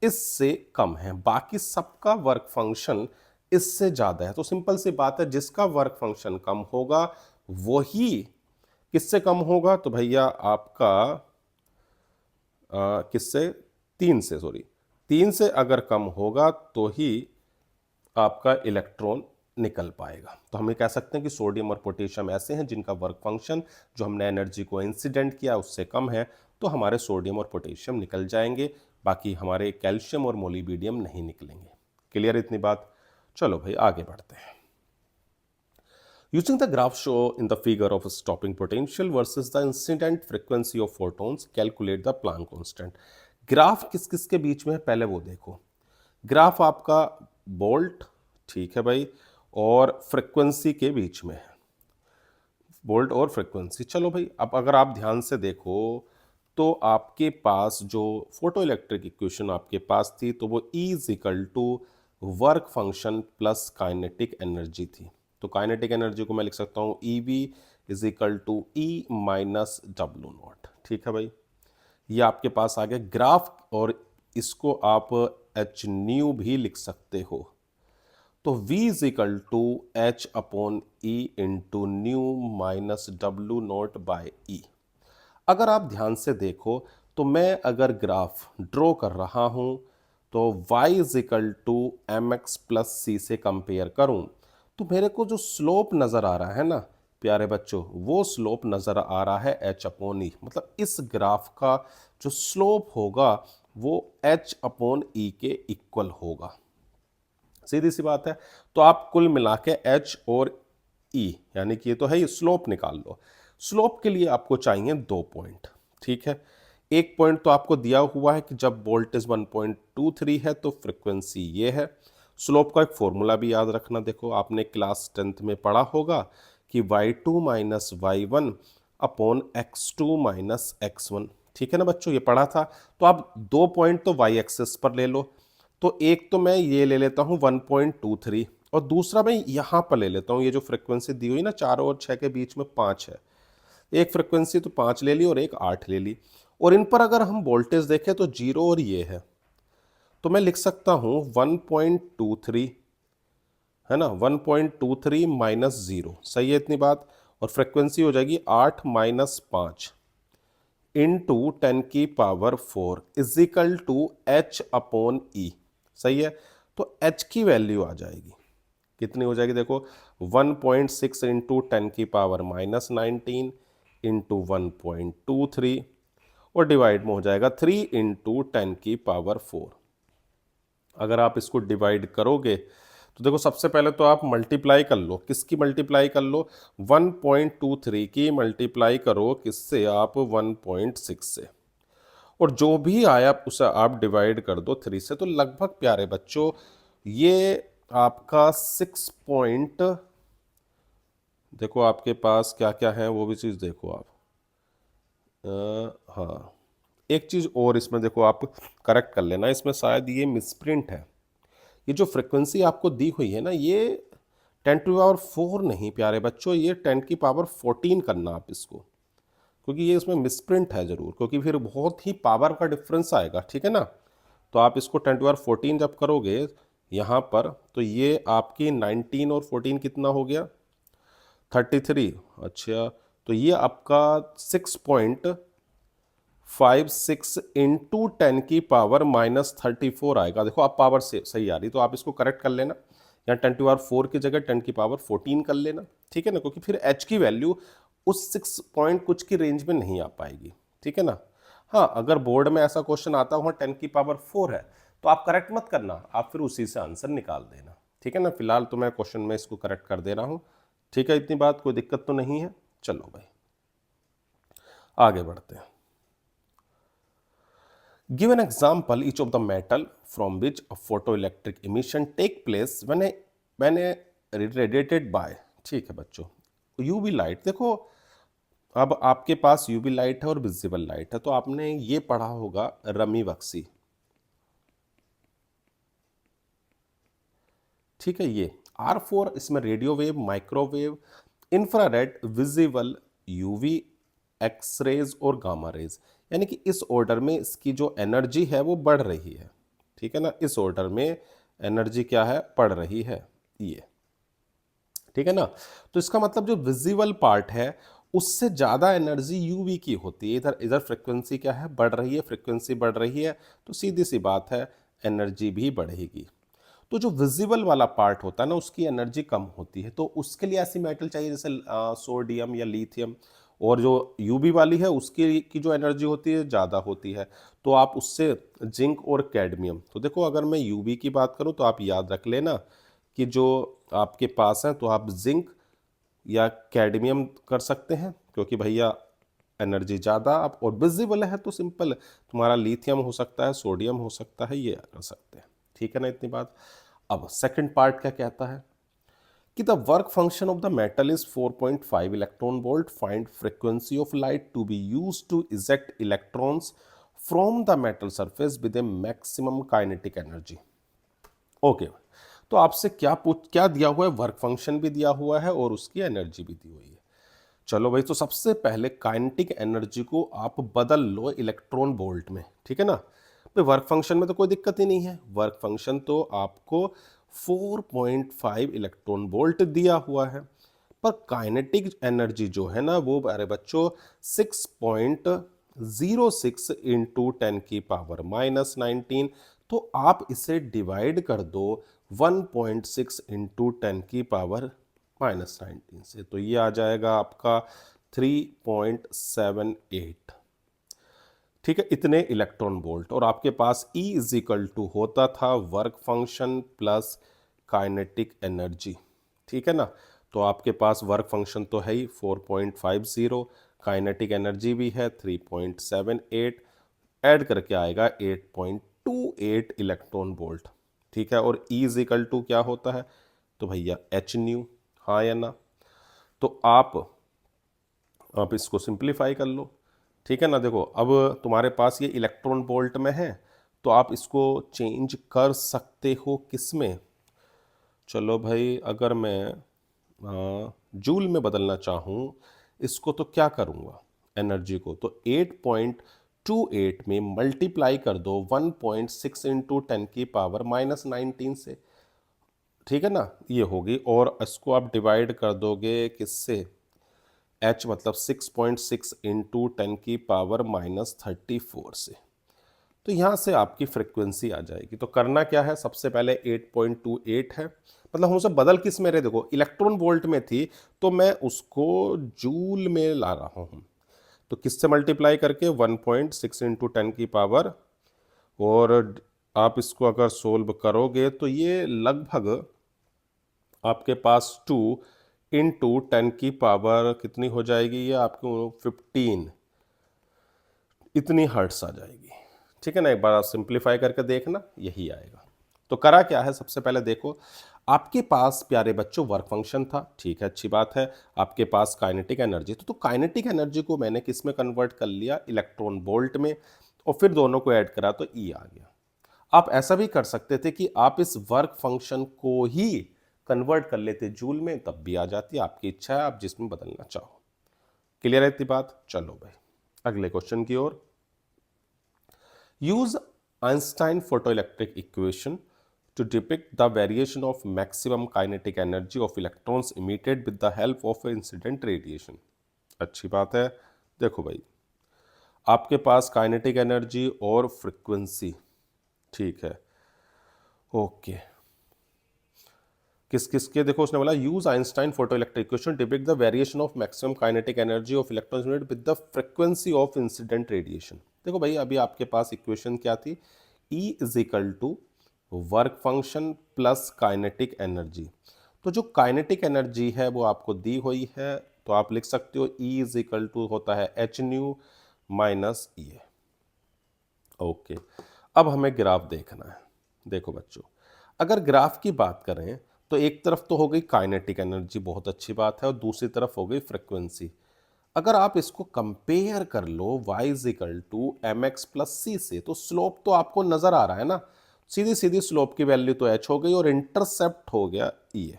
इससे कम है, बाकी सबका वर्क फंक्शन इससे ज्यादा है। तो सिंपल सी बात है, जिसका वर्क फंक्शन कम होगा वही किससे कम होगा? तो भैया आपका किससे? 3 से, सॉरी 3 से अगर कम होगा तो ही आपका इलेक्ट्रॉन निकल पाएगा। तो हम ये कह सकते हैं कि सोडियम और पोटेशियम ऐसे हैं जिनका वर्क फंक्शन जो हमने एनर्जी को इंसिडेंट किया उससे कम है, तो हमारे सोडियम और पोटेशियम निकल जाएंगे, बाकी हमारे कैल्शियम और मोलिब्डेनम नहीं निकलेंगे। क्लियर इतनी बात? चलो भाई आगे बढ़ते हैं। Using the graph show in the figure of stopping potential versus the incident frequency of photons, calculate the Planck constant. Graph किस किस के बीच में है पहले वो देखो। ग्राफ आपका बोल्ट, ठीक है भाई, और फ्रिक्वेंसी के बीच में है, बोल्ट और फ्रिक्वेंसी। चलो भाई, अब अगर आप ध्यान से देखो तो आपके पास जो फोटो इलेक्ट्रिक इक्वेशन आपके पास थी तो वो E is equal to work function plus kinetic energy थी। तो काइनेटिक एनर्जी को मैं लिख सकता हूँ EV is equal to E minus W naught. ठीक है भाई, ये आपके पास आ गया ग्राफ, और इसको आप एच न्यू भी लिख सकते हो। तो V is equal to h upon e into nu minus W nought by e. अगर आप ध्यान से देखो तो मैं अगर ग्राफ ड्रॉ कर रहा हूं तो y is equal to m x plus c से कंपेयर करूं तो मेरे को जो स्लोप नज़र आ रहा है ना प्यारे बच्चों, वो स्लोप नज़र आ रहा है h अपॉन ई। मतलब इस ग्राफ का जो स्लोप होगा वो h अपॉन ई के इक्वल होगा। सीधी सी बात है। तो आप कुल मिला के h और e यानी कि ये तो है, ये स्लोप निकाल लो। स्लोप के लिए आपको चाहिए 2 पॉइंट, ठीक है। एक पॉइंट तो आपको दिया हुआ है कि जब वोल्टेज 1.23 है तो फ्रिक्वेंसी ये है। स्लोप का एक फॉर्मूला भी याद रखना, देखो आपने क्लास 10th में पढ़ा होगा कि y2 minus y1 upon x2 minus x1। ठीक है ना बच्चों, ये पढ़ा था। तो आप 2 पॉइंट तो y एक्सेस पर ले लो। तो एक तो मैं ये ले लेता हूँ 1.23 और दूसरा मैं यहाँ पर ले लेता हूँ, ये जो फ्रिक्वेंसी दी हुई ना 4 और 6 के बीच में 5 है। एक फ्रिक्वेंसी तो 5 ले ली और एक 8 ले ली। और इन पर अगर हम वोल्टेज देखें तो 0 और ये है, तो मैं लिख सकता हूँ 1.23, है ना, 1.23 माइनस 0, सही है इतनी बात। और फ्रिक्वेंसी हो जाएगी 8 माइनस 5 इंटू 10 की power 4 equal to h upon e, सही है। तो h की वैल्यू आ जाएगी, कितनी हो जाएगी देखो, 1.6 इंटू 10 की पावर माइनस 19 इंटू 1.23 और डिवाइड में हो जाएगा 3 इंटू 10 की पावर 4। अगर आप इसको डिवाइड करोगे तो देखो सबसे पहले तो आप मल्टीप्लाई कर लो, किसकी मल्टीप्लाई कर लो, 1.23 की मल्टीप्लाई करो किससे, आप 1.6 से, और जो भी आया उसे आप डिवाइड कर दो 3 से। तो लगभग प्यारे बच्चों ये आपका 6 पॉइंट, देखो आपके पास क्या क्या है वो भी चीज़ देखो आप। हाँ, एक चीज़ और इसमें देखो आप करेक्ट कर लेना, इसमें शायद ये मिसप्रिंट है। ये जो फ्रिक्वेंसी आपको दी हुई है ना, ये 10 टू पावर 4 नहीं प्यारे बच्चों, ये 10 की पावर 14 करना आप इसको, क्योंकि ये इसमें मिसप्रिंट है ज़रूर, क्योंकि फिर बहुत ही पावर का डिफरेंस आएगा, ठीक है ना। तो आप इसको 10 टू पावर 14 जब करोगे यहाँ पर तो ये आपकी 19 और 14 कितना हो गया, 33। अच्छा, तो ये आपका 6.56 इंटू 10 की पावर माइनस 34 आएगा। देखो आप पावर से सही आ रही, तो आप इसको करेक्ट कर लेना, यहाँ 10 टू पावर 4 की जगह 10 की पावर 14 कर लेना, ठीक है ना, क्योंकि फिर h की वैल्यू उस 6 पॉइंट कुछ की रेंज में नहीं आ पाएगी, ठीक है ना। हाँ, अगर बोर्ड में ऐसा क्वेश्चन आता हुआ 10 की पावर 4 है तो आप करेक्ट मत करना, आप फिर उसी से आंसर निकाल देना, ठीक है ना। फिलहाल तो मैं क्वेश्चन में इसको करेक्ट कर दे रहा हूँ, ठीक है, इतनी बात, कोई दिक्कत तो नहीं है। चलो भाई आगे बढ़ते हैं। Give an example each of the metal from which a photoelectric emission take place when a radiated by, ठीक है बच्चों, UV लाइट। देखो अब आपके पास UV लाइट है और विजिबल लाइट है, तो आपने ये पढ़ा होगा रमी बख्शी, ठीक है। ये R4 इसमें radio wave, microwave, infrared, visible, UV, x rays और गामा रेज, यानी कि इस ऑर्डर में इसकी जो एनर्जी है वो बढ़ रही है, ठीक है ना। इस ऑर्डर में एनर्जी क्या है, बढ़ रही है ये, ठीक है ना। तो इसका मतलब जो विजिबल पार्ट है उससे ज़्यादा एनर्जी यूवी की होती है। इधर इधर फ्रिक्वेंसी क्या है, बढ़ रही है, फ्रिक्वेंसी बढ़ रही है, तो सीधी सी बात है एनर्जी भी बढ़ेगी। तो जो विजिबल वाला पार्ट होता है ना उसकी एनर्जी कम होती है, तो उसके लिए ऐसी मेटल चाहिए जैसे सोडियम या लिथियम, और जो यूवी वाली है उसकी की जो एनर्जी होती है ज़्यादा होती है। तो आप उससे जिंक और कैडमियम, तो देखो अगर मैं यूवी की बात करूं तो आप याद रख लेना कि जो आपके पास है तो आप जिंक या कैडमियम कर सकते हैं, क्योंकि भैया एनर्जी ज़्यादा आप और विजिबल है तो सिंपल तुम्हारा लिथियम हो सकता है, सोडियम हो सकता है, ये कर सकते हैं। ठीक है ना इतनी बात। अब सेकंड पार्ट क्या कहता है कि the work function of the metal is 4.5 electron volt, find frequency of light to be use to eject electrons from the metal surface with a maximum kinetic energy. Okay, तो आपसे क्या दिया हुआ है, वर्क फंक्शन भी दिया हुआ है और उसकी एनर्जी भी दी हुई है। चलो भाई, तो सबसे पहले काइनेटिक एनर्जी को आप बदल लो इलेक्ट्रॉन वोल्ट में, ठीक है ना। तो वर्क फंक्शन में तो कोई दिक्कत ही नहीं है, वर्क फंक्शन तो आपको 4.5 इलेक्ट्रॉन वोल्ट दिया हुआ है, पर काइनेटिक एनर्जी जो है ना वो अरे बच्चों 6.06 इंटू 10 की पावर -19। तो आप इसे डिवाइड कर दो 1.6 इंटू 10 की पावर -19 से, तो ये आ जाएगा आपका 3.78। ठीक है, इतने इलेक्ट्रॉन वोल्ट, और आपके पास E इज इक्वल टू होता था work function plus kinetic energy. ठीक है ना, तो आपके पास वर्क फंक्शन तो है ही 4.50, काइनेटिक एनर्जी भी है 3.78, ऐड करके आएगा 8.28 इलेक्ट्रॉन वोल्ट। ठीक है, और E इज इक्वल टू क्या होता है, तो भैया एच न्यू, हाँ या ना। तो आप इसको सिंप्लीफाई कर लो। ठीक है ना, देखो अब तुम्हारे पास ये इलेक्ट्रॉन वोल्ट में है, तो आप इसको चेंज कर सकते हो किस में, चलो भाई अगर मैं जूल में बदलना चाहूँ इसको तो क्या करूँगा, एनर्जी को तो 8.28 में मल्टीप्लाई कर दो 1.6 इंटू 10 की पावर -19 से। ठीक है ना, ये होगी, और इसको आप डिवाइड कर दोगे किससे, H मतलब 6.6 इंटू 10 की पावर -34 से। तो यहाँ से आपकी फ्रिक्वेंसी आ जाएगी। तो करना क्या है, सबसे पहले 8.28 है, मतलब हम उसे बदल किस में रहे, देखो इलेक्ट्रॉन वोल्ट में थी तो मैं उसको जूल में ला रहा हूँ, तो किससे मल्टीप्लाई करके 1.6 इंटू 10 की पावर, और आप इसको अगर सोल्व करोगे तो ये लगभग आपके पास 2 इंटू 10 की पावर कितनी हो जाएगी, ये आपको 15 इतनी हर्ट्स आ जाएगी। ठीक है ना, एक बार सिंप्लीफाई करके देखना, यही आएगा। तो करा क्या है, सबसे पहले देखो आपके पास प्यारे बच्चों वर्क फंक्शन था, ठीक है अच्छी बात है, आपके पास काइनेटिक एनर्जी तो काइनेटिक एनर्जी को मैंने किस में कन्वर्ट कर लिया, इलेक्ट्रॉन वोल्ट में, और फिर दोनों को ऐड करा तो ई आ गया। आप ऐसा भी कर सकते थे कि आप इस वर्क फंक्शन को ही कन्वर्ट कर लेते जूल में, तब भी आ जाती, आपकी इच्छा है आप जिसमें बदलना चाहो। क्लियर है इतनी बात। चलो भाई अगले क्वेश्चन की ओर। Use Einstein photoelectric equation to depict the variation of maximum kinetic energy of electrons emitted with the help of incident radiation। अच्छी बात है, देखो भाई आपके पास काइनेटिक एनर्जी और फ्रीक्वेंसी, ठीक है ओके, किस किस के, देखो उसने बोला use Einstein photoelectric equation depict the variation of maximum kinetic energy of electrons with the frequency of incident radiation. देखो भाई अभी आपके पास इक्वेशन क्या थी, E is equal to work function plus kinetic energy, तो जो काइनेटिक एनर्जी है वो आपको दी हुई है, तो आप लिख सकते हो E इज इक्वल टू होता है H nu minus E। Okay, अब हमें ग्राफ देखना है। देखो बच्चों अगर ग्राफ की बात करें तो एक तरफ तो हो गई काइनेटिक एनर्जी, बहुत अच्छी बात है, और दूसरी तरफ हो गई फ्रीक्वेंसी। अगर आप इसको कंपेयर कर लो y is equal to m x plus c से, तो स्लोप तो आपको नजर आ रहा है ना, सीधी सीधी स्लोप की वैल्यू तो h हो गई और इंटरसेप्ट हो गया e।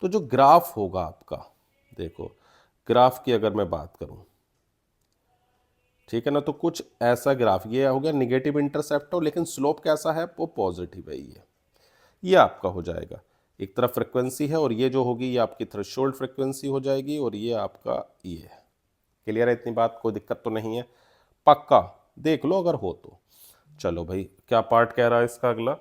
तो जो ग्राफ होगा आपका, देखो ग्राफ की अगर मैं बात करूं, ठीक है ना, तो कुछ ऐसा ग्राफ ये हो गया, निगेटिव इंटरसेप्ट हो लेकिन स्लोप कैसा है, वो पॉजिटिव है, ये आपका हो जाएगा। एक तरफ फ्रिक्वेंसी है और ये जो होगी ये आपकी थ्रेशोल्ड फ्रिक्वेंसी हो जाएगी, और ये आपका ये है। क्लियर है इतनी बात, कोई दिक्कत तो नहीं है, पक्का देख लो अगर हो तो। चलो भाई क्या पार्ट कह रहा है इसका अगला,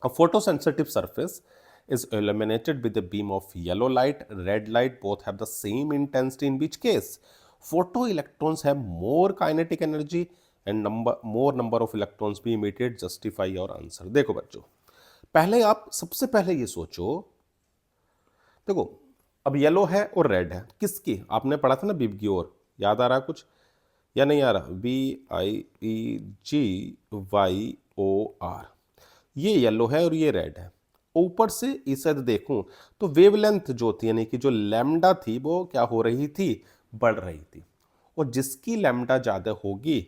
a photo sensitive surface is illuminated with a beam of yellow light, red light, both have the same intensity, in which case photoelectrons have more kinetic energy and more number of electrons be emitted. Justify your answer. देखो बच्चों, पहले आप सबसे पहले ये सोचो, देखो अब येलो है और रेड है, किसकी? आपने पढ़ा था ना विबग्योर, याद आ रहा है कुछ या नहीं आ रहा? VIEGYOR, ये येलो है और ये रेड है। ऊपर से इस साइड देखूं तो वेवलेंथ जो थी, यानी कि जो लैम्डा थी, वो क्या हो रही थी? बढ़ रही थी। और जिसकी लैम्डा ज़्यादा होगी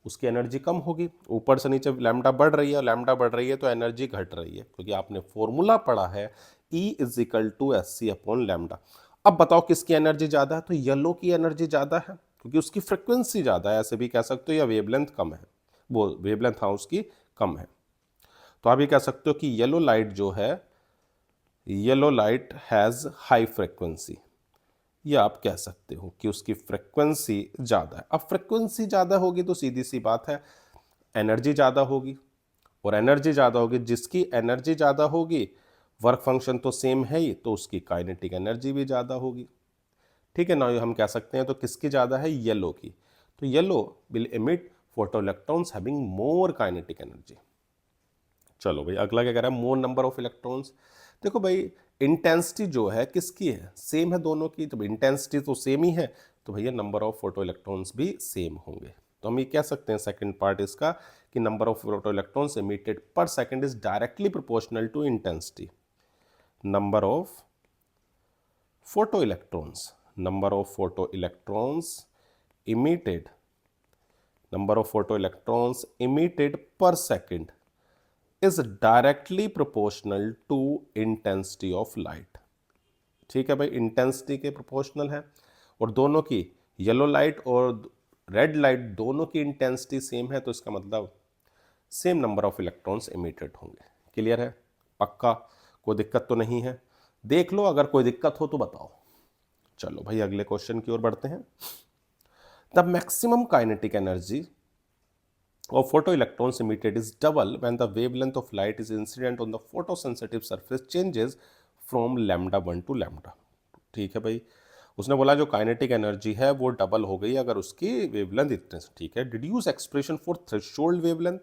उसकी एनर्जी कम होगी। ऊपर से नीचे लैम्डा बढ़ रही है, लैम्डा बढ़ रही है तो एनर्जी घट रही है, क्योंकि आपने फॉर्मूला पढ़ा है E = SC अपॉन लैम्डा। अब बताओ किसकी एनर्जी ज़्यादा है? तो येलो की एनर्जी ज़्यादा है, क्योंकि उसकी फ्रिक्वेंसी ज़्यादा है, ऐसे भी कह सकते हो, या वेवलेंथ कम है, वो वेवलेंथ हाँ उसकी कम है। तो आप ये कह सकते हो कि येलो लाइट जो है, yellow light has high frequency, या आप कह सकते हो कि उसकी फ्रिक्वेंसी ज़्यादा है। अब फ्रिक्वेंसी ज़्यादा होगी तो सीधी सी बात है एनर्जी ज़्यादा होगी, और एनर्जी ज़्यादा होगी, जिसकी एनर्जी ज़्यादा होगी, वर्क फंक्शन तो सेम है ही, तो उसकी काइनेटिक एनर्जी भी ज़्यादा होगी। ठीक है ना, ये हम कह सकते हैं तो किसकी ज़्यादा है? येलो की। तो yellow will emit photo electrons having more kinetic energy. चलो भाई अगला क्या कह रहा है? मोर नंबर ऑफ इलेक्ट्रॉन्स। देखो भाई इंटेंसिटी जो है किसकी है? सेम है दोनों की, तो इंटेंसिटी तो सेम ही है, तो भैया नंबर ऑफ फोटो इलेक्ट्रॉन्स भी सेम होंगे। तो हम ये कह सकते हैं सेकंड पार्ट इसका कि number of photo electrons emitted per second is directly proportional to intensity. Number of photo electrons, number of photoelectrons emitted, number of photoelectrons emitted per second is directly proportional to intensity of light। ठीक है भाई, intensity के proportional है, और दोनों की yellow light और red light दोनों की इंटेंसिटी सेम है, तो इसका मतलब same number of electrons emitted होंगे। क्लियर है? पक्का? कोई दिक्कत तो नहीं है? देख लो, अगर कोई दिक्कत हो तो बताओ। चलो भाई अगले क्वेश्चन की ओर बढ़ते हैं। The maximum kinetic energy of photoelectrons emitted is double when the wavelength of light is incident on the photosensitive surface changes from lambda 1 to lambda। ठीक है भाई, उसने बोला जो काइनेटिक एनर्जी है वो डबल हो गई अगर उसकी वेवलेंथ इतने से। ठीक है, deduce expression for threshold wavelength,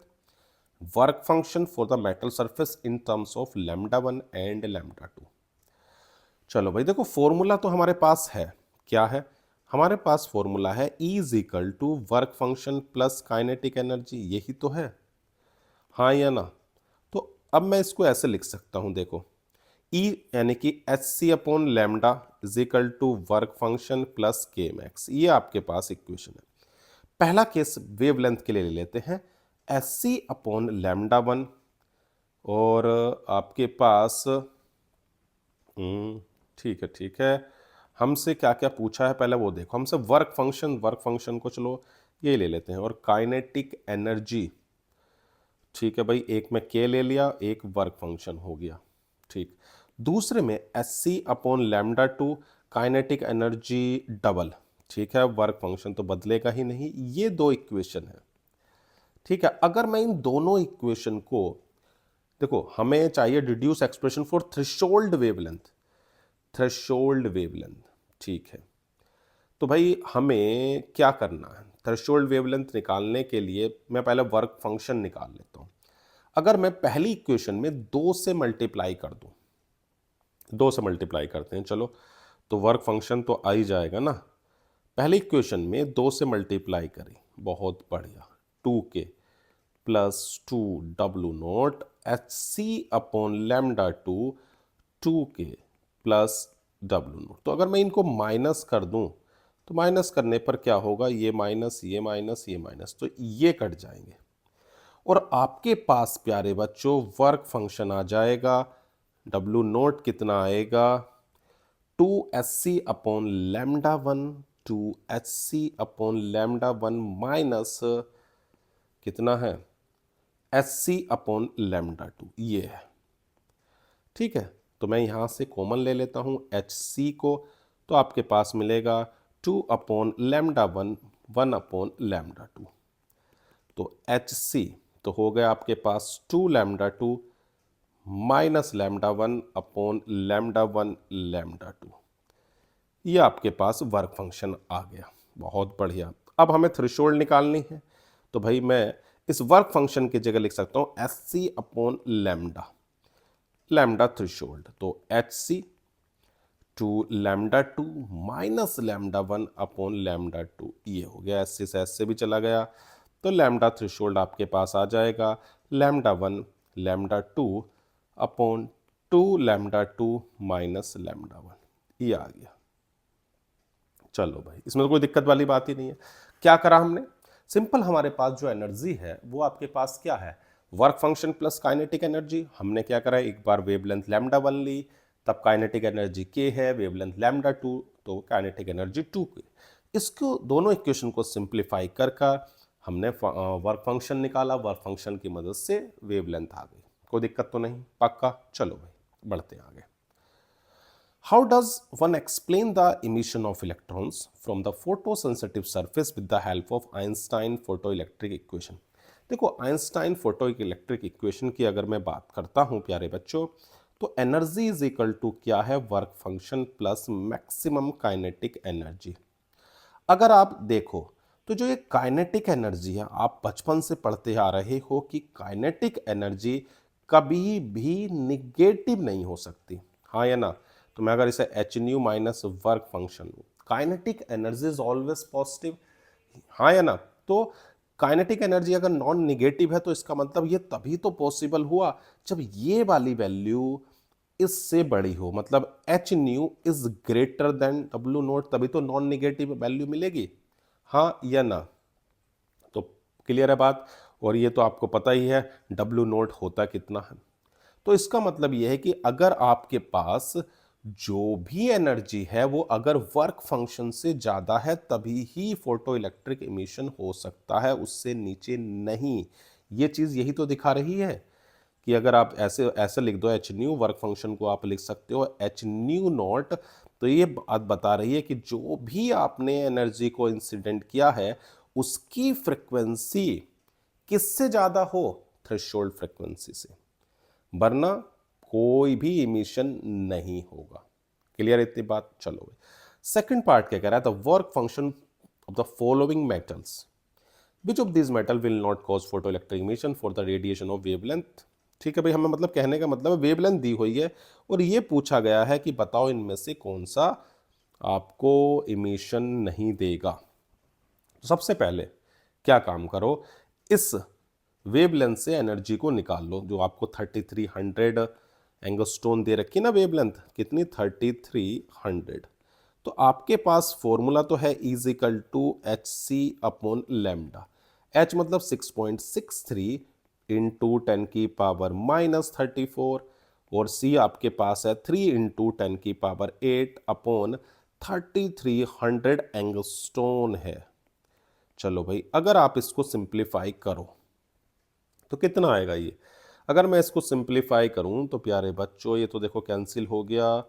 work function for the metal surface in terms of lambda 1 and lambda 2। चलो भाई देखो, फॉर्मूला तो हमारे पास है, क्या है हमारे पास? फॉर्मूला है E = work function plus kinetic energy, यही तो है, हाँ या ना? तो अब मैं इसको ऐसे लिख सकता हूं, देखो E यानी कि HC upon lambda = work function plus के मैक्स, ये आपके पास इक्वेशन है। पहला केस वेवलेंथ के लिए ले लेते हैं, HC अपॉन लैम्डा 1, और आपके पास ठीक है, हमसे क्या क्या पूछा है पहले वो देखो। हमसे वर्क फंक्शन को चलो ये ले लेते हैं, और काइनेटिक एनर्जी, ठीक है भाई, एक में के ले लिया, एक वर्क फंक्शन हो गया। ठीक, दूसरे में SC upon lambda 2, kinetic energy double, ठीक है, वर्क फंक्शन तो बदलेगा ही नहीं। ये दो इक्वेशन है। ठीक है, अगर मैं इन दोनों इक्वेशन को, देखो हमें चाहिए deduce expression for threshold wavelength, threshold wavelength, ठीक है, तो भाई हमें क्या करना है? थ्रेशोल्ड वेवलेंथ निकालने के लिए मैं पहले वर्क फंक्शन निकाल लेता हूं। अगर मैं पहली इक्वेशन में 2 से मल्टीप्लाई कर दूं, 2 से मल्टीप्लाई करते हैं चलो, तो वर्क फंक्शन तो आ ही जाएगा ना। पहली इक्वेशन में 2 से मल्टीप्लाई करें, बहुत बढ़िया, 2k plus 2W0 HC upon lambda 2 2k plus W0। तो अगर मैं इनको माइनस कर दूं तो माइनस करने पर क्या होगा? ये माइनस, ये माइनस, ये माइनस, तो ये कट जाएंगे, और आपके पास प्यारे बच्चों वर्क फंक्शन आ जाएगा। W0 कितना आएगा? 2HC upon lambda 1, 2HC upon lambda 1 minus कितना है? HC अपॉन लैम्डा 2, ये है। ठीक है, तो मैं यहाँ से कॉमन ले लेता हूँ HC को, तो आपके पास मिलेगा 2 अपॉन लैम्डा 1, 1 अपॉन लैम्डा 2। तो HC तो हो गया आपके पास 2 lambda 2 minus lambda 1 upon lambda 1 lambda 2। ये आपके पास वर्क फंक्शन आ गया। बहुत बढ़िया। अब हमें थ्रेशोल्ड निकालनी है, तो भाई मैं इस वर्क फंक्शन की जगह लिख सकता हूं h c upon lambda, lambda threshold, तो h c to lambda 2 minus lambda 1 upon lambda 2, ये हो गया। एस से एस से भी चला गया, तो लैम्डा थ्रेशोल्ड आपके पास आ जाएगा lambda 1 lambda 2 upon 2 lambda 2 minus lambda 1, ये आ गया। चलो भाई, इसमें तो कोई दिक्कत वाली बात ही नहीं है। क्या करा हमने? सिंपल, हमारे पास जो एनर्जी है वो आपके पास क्या है, work function plus kinetic energy. हमने क्या करा, एक बार वेवलेंथ लैम्डा 1 ली, तब काइनेटिक एनर्जी के है, वेवलेंथ लैम्डा 2, तो काइनेटिक एनर्जी 2 के। इसको दोनों इक्वेशन को सिंप्लीफाई कर हमने वर्क फंक्शन निकाला, वर्क फंक्शन की मदद से वेवलेंथ आ गई। कोई दिक्कत तो नहीं? पक्का? चलो भाई बढ़ते हैं आगे। How does one explain the emission of electrons from the photosensitive surface with the help of Einstein photoelectric equation? देखो, आइंस्टाइन फोटोइलेक्ट्रिक इक्वेशन की अगर मैं बात करता हूं प्यारे बच्चों, तो एनर्जी इज इक्वल टू क्या है, work function plus maximum kinetic energy. अगर आप देखो तो जो ये काइनेटिक एनर्जी है, आप बचपन से पढ़ते आ रहे हो कि काइनेटिक एनर्जी कभी भी निगेटिव नहीं हो सकती, हाँ या ना? तो मैं अगर इसे H nu minus work function, kinetic energy is always positive, हाँ या ना? तो काइनेटिक एनर्जी अगर नॉन निगेटिव है तो इसका मतलब ये तभी तो पॉसिबल हुआ जब ये वाली वैल्यू इससे बड़ी हो, मतलब H new is greater than W note, तभी तो नॉन निगेटिव वैल्यू मिलेगी, हाँ या ना? तो क्लियर है बात। और ये तो आपको पता ही है डब्ल्यू नोट होता कितना है। तो इसका मतलब यह है कि अगर आपके पास जो भी एनर्जी है वो अगर वर्क फंक्शन से ज्यादा है तभी ही फोटो इलेक्ट्रिक इमिशन हो सकता है, उससे नीचे नहीं। ये चीज यही तो दिखा रही है कि अगर आप ऐसे ऐसे लिख दो, एच न्यू वर्क फंक्शन को आप लिख सकते हो एच न्यू नॉट, तो ये बात बता रही है कि जो भी आपने एनर्जी को इंसिडेंट किया है उसकी फ्रिक्वेंसी किससे ज्यादा हो, थ्रेशोल्ड फ्रिक्वेंसी से, वरना कोई भी इमिशन नहीं होगा। क्लियर इतनी बात? चलो सेकंड पार्ट क्या कह रहा है, the work function of the following metals, which of this metal will not cause photo electric emission for the radiation of wavelength. ठीक है भाई, हमें मतलब कहने का मतलब है वेवलेंथ दी हुई है और ये पूछा गया है कि बताओ इनमें से कौन सा आपको इमिशन नहीं देगा। तो सबसे पहले क्या काम करो, इस वेवलेंथ से एनर्जी को निकाल लो, जो आपको 3300 एंगस्ट्रोन दे रखी ना वेवलेंथ, कितनी, 3300। तो आपके पास फॉर्मूला तो है is equal to h c upon lambda. H मतलब 6.63 इंटू 10 की पावर माइनस 34, और सी आपके पास है 3 इंटू 10 की पावर 8 अपॉन 3300 एंगस्ट्रोन है। चलो भाई, अगर आप इसको सिंप्लीफाई करो तो कितना आएगा ये? अगर मैं इसको सिंप्लीफाई करूं तो प्यारे बच्चों ये तो देखो कैंसिल हो गया,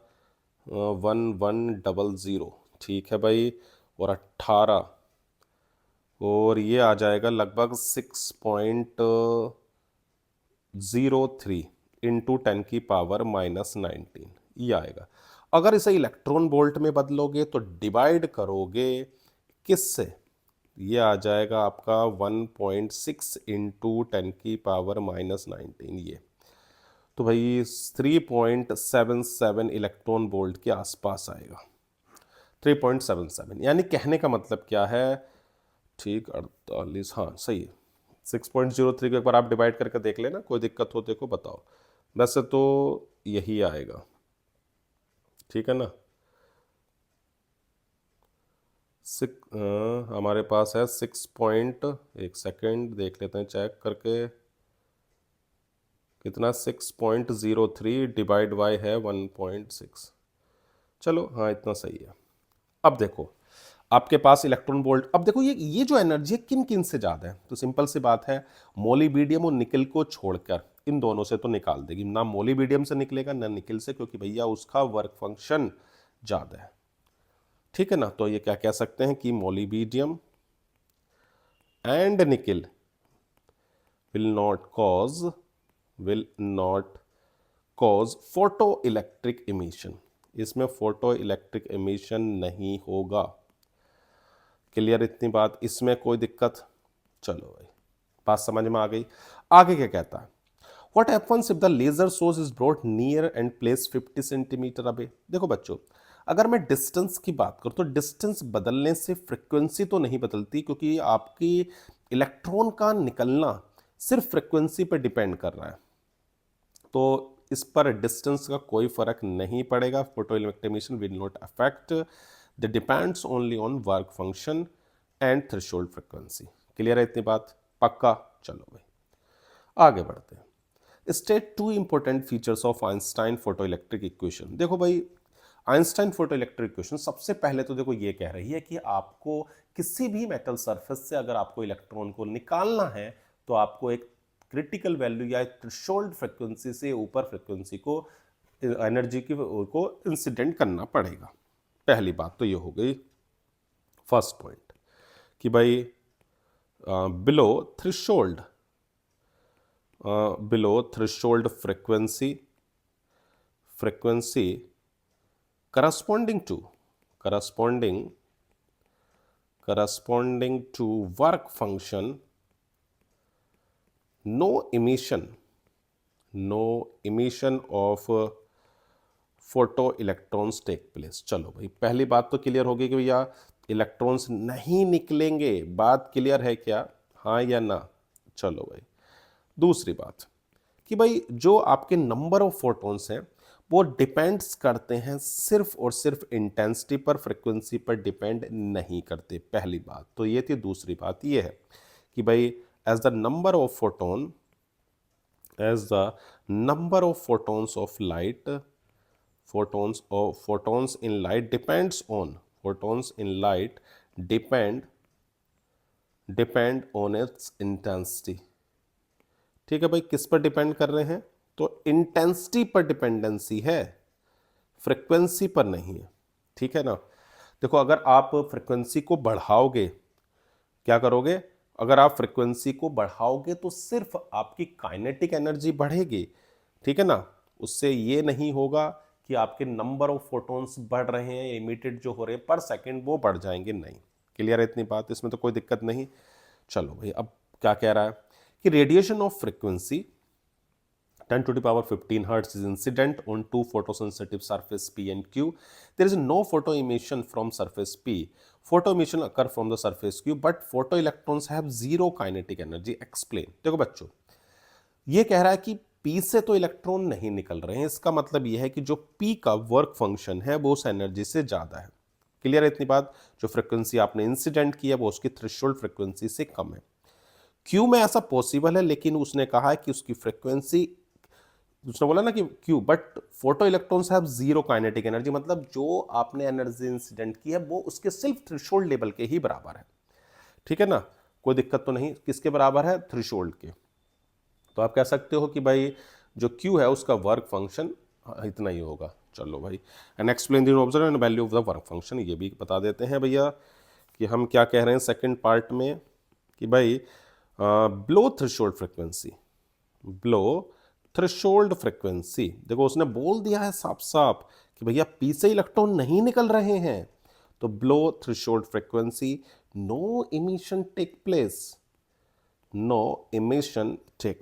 1100, ठीक है भाई, और 18, और ये आ जाएगा लगभग 6.03 इंटू 10 की पावर माइनस 19, ये आएगा। अगर इसे इलेक्ट्रॉन वोल्ट में बदलोगे तो डिवाइड करोगे किससे, ये आ जाएगा आपका 1.6 इंटू 10 की पावर माइनस 19, ये तो भाई 3.77 इलेक्ट्रॉन वोल्ट के आसपास आएगा, 3.77। यानी कहने का मतलब क्या है, ठीक 48, हाँ सही है, 6.03 को एक बार आप डिवाइड करके देख लेना, कोई दिक्कत हो देखो बताओ, वैसे तो यही आएगा, ठीक है ना? हमारे पास है 6 पॉइंट, एक सेकेंड देख लेते हैं चेक करके, कितना, 6.03 डिवाइड बाय है 1.6, चलो हाँ इतना सही है। अब देखो आपके पास इलेक्ट्रॉन वोल्ट, अब देखो ये जो एनर्जी है किन किन से ज्यादा है, तो सिंपल सी बात है, मोलिबीडियम और निकल को छोड़कर इन दोनों से तो निकाल देगी, ना मोलिबीडियम से निकलेगा ना निकल से, क्योंकि भैया उसका वर्क फंक्शन ज्यादा है, ठीक है ना? तो ये क्या कह सकते हैं कि molybdenum and nickel will not cause photo electric emission, इसमें फोटो इलेक्ट्रिक इमिशन नहीं होगा। क्लियर इतनी बात, इसमें कोई दिक्कत? चलो भाई बात समझ में आ गई। आगे क्या कहता है, what happens if the laser source is brought near and place 50 centimetre away. देखो बच्चों, अगर मैं डिस्टेंस की बात करूं तो डिस्टेंस बदलने से फ्रिक्वेंसी तो नहीं बदलती, क्योंकि आपकी इलेक्ट्रॉन का निकलना सिर्फ फ्रिक्वेंसी पर डिपेंड कर रहा है, तो इस पर डिस्टेंस का कोई फर्क नहीं पड़ेगा। Photo electric emission will not affect, the depends only on work function and threshold frequency. Clear है इतनी बात? पक्का? चलो भाई आगे बढ़ते हैं। State two important features of Einstein photo electric equation. देखो भाई, आइंस्टाइन फोटो इलेक्ट्रिक इक्वेशन सबसे पहले तो देखो ये कह रही है कि आपको किसी भी मेटल सरफेस से अगर आपको इलेक्ट्रॉन को निकालना है तो आपको एक क्रिटिकल वैल्यू या थ्रेशोल्ड फ्रिक्वेंसी से ऊपर फ्रिक्वेंसी को, एनर्जी की को इंसिडेंट करना पड़ेगा। पहली बात तो ये हो गई, फर्स्ट पॉइंट, कि भाई below threshold frequency corresponding to work function, no emission of photo electrons take place. चलो भाई पहली बात तो क्लियर होगी कि भैया इलेक्ट्रॉन्स नहीं निकलेंगे, बात क्लियर है क्या? हाँ या ना? चलो भाई दूसरी बात कि भाई जो आपके नंबर ऑफ फोटॉन्स हैं वो डिपेंड्स करते हैं सिर्फ और सिर्फ इंटेंसिटी पर, फ्रिक्वेंसी पर डिपेंड नहीं करते। पहली बात तो ये थी। दूसरी बात ये है कि भाई as the number of photons of light, photons in light depend on its intensity। ठीक है भाई, किस पर डिपेंड कर रहे हैं? तो इंटेंसिटी पर डिपेंडेंसी है, फ्रिक्वेंसी पर नहीं है। ठीक है ना? देखो अगर आप फ्रिक्वेंसी को बढ़ाओगे, क्या करोगे? अगर आप फ्रिक्वेंसी को बढ़ाओगे तो सिर्फ आपकी काइनेटिक एनर्जी बढ़ेगी, ठीक है ना? उससे ये नहीं होगा कि आपके नंबर ऑफ फोटॉन्स बढ़ रहे हैं, इमिटेड जो हो रहे हैं पर सेकंड वो बढ़ जाएंगे, नहीं। क्लियर है इतनी बात? इसमें तो कोई दिक्कत नहीं। चलो भाई अब क्या कह रहा है कि radiation of frequency 10 to the power 15 hertz is incident on two photosensitive surface P and Q. There is no photo emission from surface P. Photo emission occur from the surface Q, but photoelectrons have zero kinetic energy. Explain. देखो बच्चों, ये कह रहा है कि P से तो electron नहीं निकल रहे हैं, इसका मतलब यह है कि जो P का वर्क फंक्शन है वो उस एनर्जी से ज्यादा है। क्लियर है इतनी बात? जो फ्रिक्वेंसी आपने इंसिडेंट की है वो उसकी थ्रेशोल्ड फ्रिक्वेंसी से कम है। Q में ऐसा पॉसिबल है, लेकिन उसने कहा है कि उसकी फ्रिक्वेंसी, उसने बोला ना कि Q, but photo electrons have zero kinetic energy, मतलब जो आपने एनर्जी इंसिडेंट की है वो उसके सिर्फ थ्रेशोल्ड लेवल के ही बराबर है। ठीक है ना? कोई दिक्कत तो नहीं। किसके बराबर है? थ्रेशोल्ड के। तो आप कह सकते हो कि भाई जो क्यू है उसका वर्क फंक्शन इतना ही होगा। चलो भाई, and explain the observe and value of the work function, ये भी बता देते हैं भैया कि हम क्या कह रहे हैं सेकंड पार्ट में, कि भाई below threshold frequency, threshold frequency, देखो उसने बोल दिया है साफ साफ कि भैया पी से इलेक्ट्रॉन नहीं निकल रहे हैं, तो below threshold frequency no emission take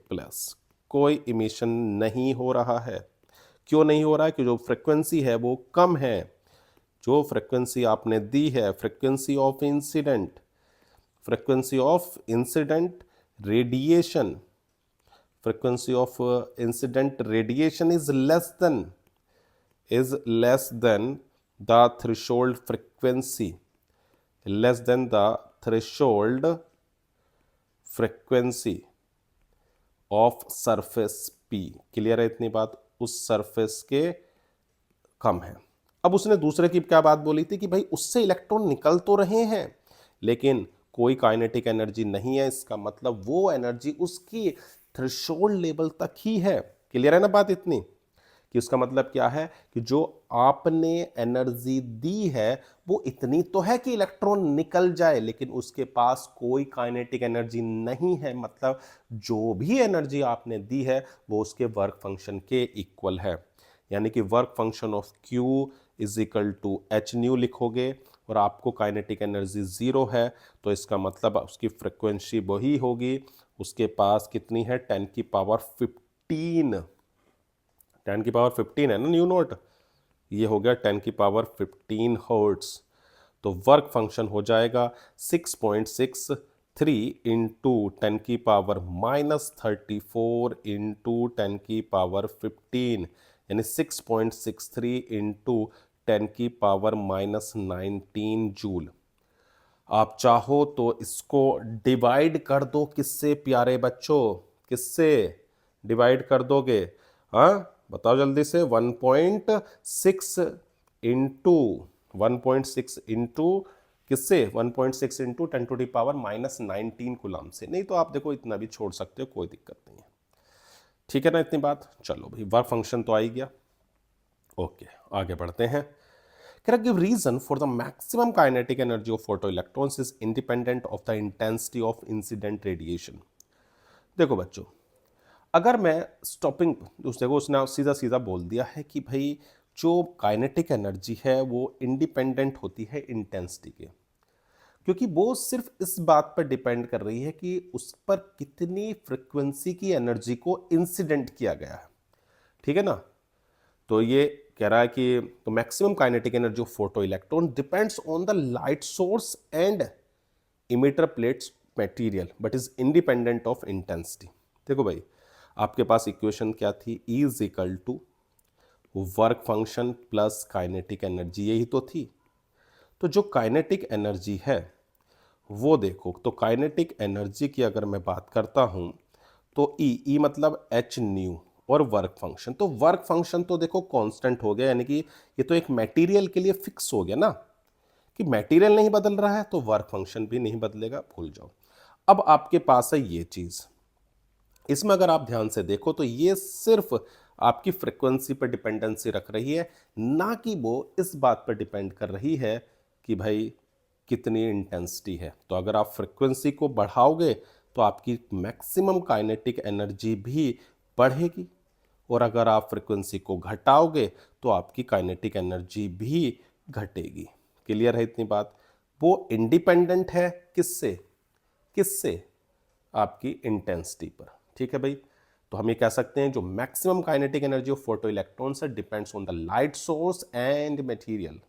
place, कोई इमिशन नहीं हो रहा है। क्यों नहीं हो रहा है? कि जो फ्रिक्वेंसी है वो कम है। जो फ्रिक्वेंसी आपने दी है, frequency of incident radiation, frequency of incident radiation is less than the threshold frequency, of surface P। Clear है इतनी बात? उस सरफेस के कम है। अब उसने दूसरे की क्या बात बोली थी कि भाई उससे इलेक्ट्रॉन निकल तो रहे हैं लेकिन कोई काइनेटिक एनर्जी नहीं है, इसका मतलब वो एनर्जी उसकी थ्रेशोल्ड लेवल तक ही है। क्लियर है ना बात इतनी? कि उसका मतलब क्या है कि जो आपने एनर्जी दी है वो इतनी तो है कि इलेक्ट्रॉन निकल जाए, लेकिन उसके पास कोई काइनेटिक एनर्जी नहीं है। मतलब जो भी एनर्जी आपने दी है वो उसके वर्क फंक्शन के इक्वल है, यानी कि work function of q is equal to h nu लिखोगे और आपको काइनेटिक एनर्जी 0 है, तो इसका मतलब उसकी फ्रिक्वेंसी वही होगी, उसके पास कितनी है 10 की पावर 15, 10 की पावर 15 है ना न्यू नोट, ये हो गया 10 की पावर 15 हर्ट्स। तो वर्क फंक्शन हो जाएगा 6.63 इंटू 10 की पावर -34 इंटू 10 की पावर 15, यानी 6.63 इंटू 10 की पावर -19 जूल। आप चाहो तो इसको डिवाइड कर दो, किससे प्यारे बच्चों, किससे डिवाइड कर दोगे? हाँ बताओ जल्दी से। 1.6 इंटू 1.6 इंटू किससे? 1.6 into 10 to the power -19 coulomb से। नहीं तो आप देखो इतना भी छोड़ सकते हो, कोई दिक्कत नहीं है। ठीक है ना इतनी बात? चलो भाई वर्क फंक्शन तो आ ही गया। ओके आगे बढ़ते हैं। Can I give reason for the maximum kinetic energy of photoelectrons is independent of the intensity of incident radiation? देखो बच्चों, अगर मैं स्टॉपिंग देखो उसने सीधा सीधा बोल दिया है कि भाई जो काइनेटिक एनर्जी है वो इंडिपेंडेंट होती है इंटेंसिटी के, क्योंकि वो सिर्फ इस बात पर डिपेंड कर रही है कि उस पर कितनी फ्रिक्वेंसी की एनर्जी को इंसिडेंट किया गया है। ठीक है ना? तो ये कह रहा है कि तो maximum kinetic energy of photo electron depends on the light source and emitter plates material but is independent of intensity. देखो भाई आपके पास इक्वेशन क्या थी? E is equal to work function plus kinetic energy, यही तो थी। तो जो काइनेटिक एनर्जी है वो देखो, तो काइनेटिक एनर्जी की अगर मैं बात करता हूं तो ई मतलब एच न्यू और वर्क फंक्शन, तो वर्क फंक्शन तो देखो कांस्टेंट हो गया, यानी कि ये तो एक मटेरियल के लिए फिक्स हो गया ना कि मटेरियल नहीं बदल रहा है तो वर्क फंक्शन भी नहीं बदलेगा, भूल जाओ। अब आपके पास है ये चीज, इसमें अगर आप ध्यान से देखो तो ये सिर्फ आपकी फ्रिक्वेंसी पर डिपेंडेंसी रख रही है, ना कि वो इस बात पर डिपेंड कर रही है कि भाई कितनी इंटेंसिटी है। तो अगर आप फ्रिक्वेंसी को बढ़ाओगे तो आपकी मैक्सिमम काइनेटिक एनर्जी भी बढ़ेगी, और अगर आप फ्रिक्वेंसी को घटाओगे तो आपकी काइनेटिक एनर्जी भी घटेगी। क्लियर है इतनी बात? वो इंडिपेंडेंट है किससे? किससे? आपकी इंटेंसिटी पर। ठीक है भाई, तो हम ये कह सकते हैं जो maximum kinetic energy of photo electrons है depends on the light source and material.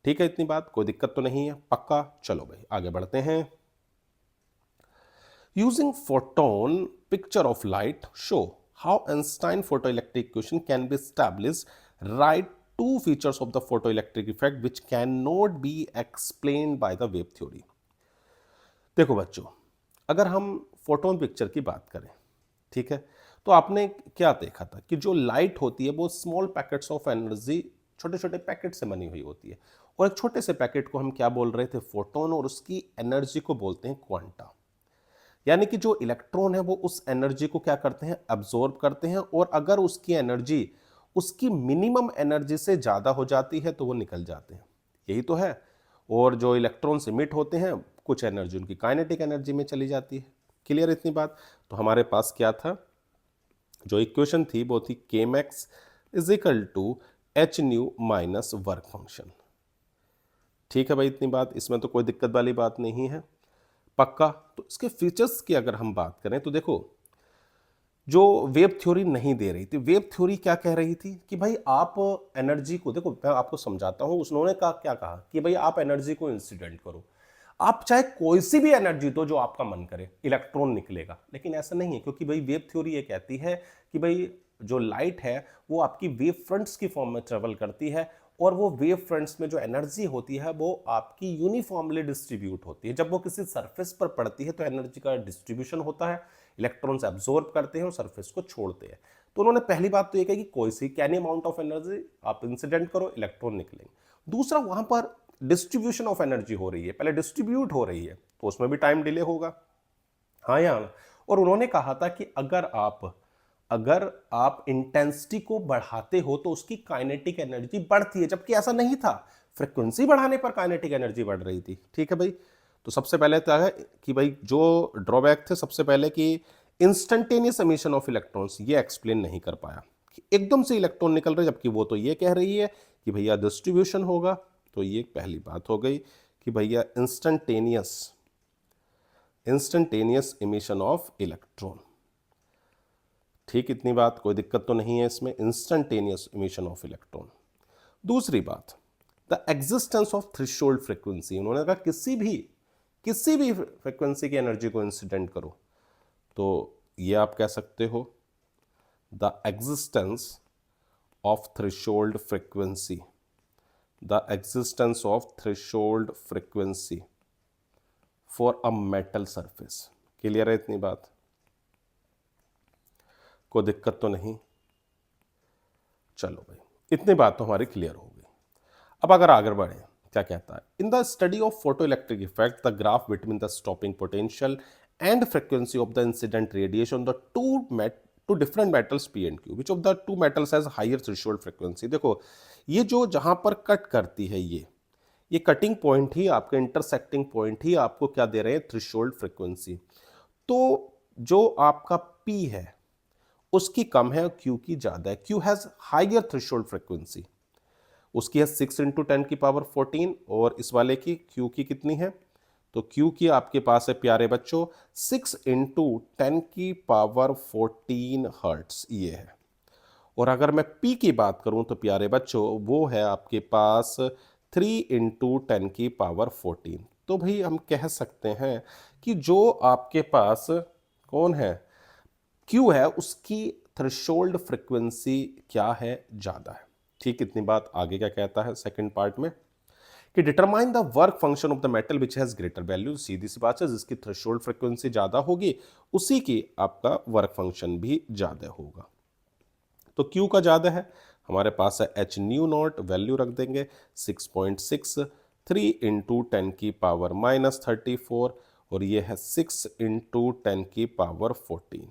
ठीक है इतनी बात, कोई दिक्कत तो नहीं है? पक्का? चलो भाई आगे बढ़ते हैं। Using photon picture of light show how Einstein photoelectric equation can be established. Write two features of the photoelectric effect which cannot be explained by the wave theory. देखो बच्चों, अगर हम फोटोन पिक्चर की बात करें, ठीक है, तो आपने क्या देखा था कि जो लाइट होती है वो स्मॉल पैकेट्स ऑफ एनर्जी, छोटे छोटे पैकेट से बनी हुई होती है, और एक छोटे से पैकेट को हम क्या बोल रहे थे? फोटोन, और उसकी एनर्जी को बोलते हैं क्वांटा। यानी कि जो इलेक्ट्रॉन है वो उस एनर्जी को क्या करते हैं? अब्जॉर्ब करते हैं, और अगर उसकी एनर्जी उसकी मिनिमम एनर्जी से ज़्यादा हो जाती है तो वो निकल जाते हैं, यही तो है। और जो इलेक्ट्रॉन्स इमिट होते हैं कुछ एनर्जी उनकी काइनेटिक एनर्जी में चली जाती है। क्लियर इतनी बात? तो हमारे पास क्या था? जो इक्वेशन थी वो थी के max is equal to h nu minus work function. ठीक है भाई इतनी बात, इसमें तो कोई दिक्कत वाली बात नहीं है। पक्का? तो इसके फीचर्स की अगर हम बात करें तो देखो, जो वेव थ्योरी नहीं दे रही थी, वेव थ्योरी क्या कह रही थी कि भाई आप एनर्जी को देखो, मैं आपको समझाता हूं। उन्होंने कहा क्या कहा कि भाई आप एनर्जी को इंसिडेंट करो, आप चाहे कोई सी भी एनर्जी दो जो आपका मन करे, इलेक्ट्रॉन निकलेगा। लेकिन ऐसा नहीं है, क्योंकि भाई वेव थ्योरी ये कहती है कि भाई जो लाइट है वो आपकी वेव फ्रंट्स की फॉर्म में ट्रेवल करती है, और वो वेव फ्रंट्स में जो एनर्जी होती है वो आपकी यूनिफॉर्मली डिस्ट्रीब्यूट होती है। जब वो किसी सरफेस पर पड़ती है तो एनर्जी का डिस्ट्रीब्यूशन होता है, इलेक्ट्रॉन्स एब्जॉर्ब करते हैं और सरफेस को छोड़ते हैं। तो उन्होंने पहली बात तो ये कही कि कोई सी कैनी अमाउंट ऑफ एनर्जी आप इंसिडेंट करो, इलेक्ट्रॉन निकलेंगे। दूसरा, वहां पर डिस्ट्रीब्यूशन ऑफ एनर्जी हो रही है, पहले डिस्ट्रीब्यूट हो रही है तो उसमें भी टाइम डिले होगा। हाँ या ना? और उन्होंने कहा था कि अगर आप अगर आप इंटेंसिटी को बढ़ाते हो तो उसकी काइनेटिक एनर्जी बढ़ती है, जबकि ऐसा नहीं था, फ्रीक्वेंसी बढ़ाने पर काइनेटिक एनर्जी बढ़ रही थी। ठीक है भाई, तो सबसे पहले तो है कि भाई जो ड्रॉबैक थे, सबसे पहले कि इंस्टेंटेनियस एमिशन ऑफ इलेक्ट्रॉन्स, ये एक्सप्लेन नहीं कर पाया कि एकदम से इलेक्ट्रॉन निकल रहे, जबकि वो तो ये कह रही है कि भैया डिस्ट्रीब्यूशन होगा। तो ये पहली बात हो गई कि भैया इंस्टेंटेनियस एमिशन ऑफ इलेक्ट्रॉन। ठीक, इतनी बात, कोई दिक्कत तो नहीं है इसमें, इंस्टेंटेनियस एमिशन ऑफ इलेक्ट्रॉन। दूसरी बात, the existence of threshold frequency. उन्होंने कहा किसी भी फ्रीक्वेंसी की एनर्जी को इंसिडेंट करो, तो ये आप कह सकते हो the existence of threshold frequency, the existence of threshold frequency for a metal surface. Clear है इतनी बात, कोई दिक्कत तो नहीं। चलो भाई, इतनी बात तो हमारी क्लियर हो गई। अब अगर आगे बढ़े, क्या कहता है, in the study of photo electric effect the graph between the stopping potential and frequency of the incident radiation the two different metals P and Q, which of the two metals has higher threshold frequency. देखो, ये जो जहां पर cut करती है, ये cutting point ही, आपके intersecting point ही आपको क्या दे रहे हैं, थ्रेशोल्ड फ्रीक्वेंसी। तो जो आपका पी है उसकी कम है, क्यू की ज्यादा है। Q has higher threshold frequency, उसकी है 6 इंटू 10 की पावर 14, और इस वाले की क्यू की कितनी है, तो क्यू की आपके पास है प्यारे बच्चों 6 इंटू 10 की पावर 14 हर्ट्स, ये है। और अगर मैं पी की बात करूं तो प्यारे बच्चों वो है आपके पास 3 इंटू 10 की पावर 14। तो भाई हम कह सकते हैं कि जो आपके पास कौन है, क्यू है, उसकी थ्रेशोल्ड फ्रीक्वेंसी क्या है, ज्यादा है। ठीक, इतनी बात। आगे क्या कहता है सेकंड पार्ट में, कि determine the work function of the metal which has greater value. सीधी सी बात है, जिसकी थ्रेशोल्ड फ्रीक्वेंसी ज्यादा होगी उसी की आपका वर्क फंक्शन भी ज्यादा होगा। तो क्यू का ज्यादा है, हमारे पास है एच न्यू नॉट, वैल्यू रख देंगे 6.6, 3 इंटू 10 की पावर -34, और ये है 6 इंटू 10 की पावर 14।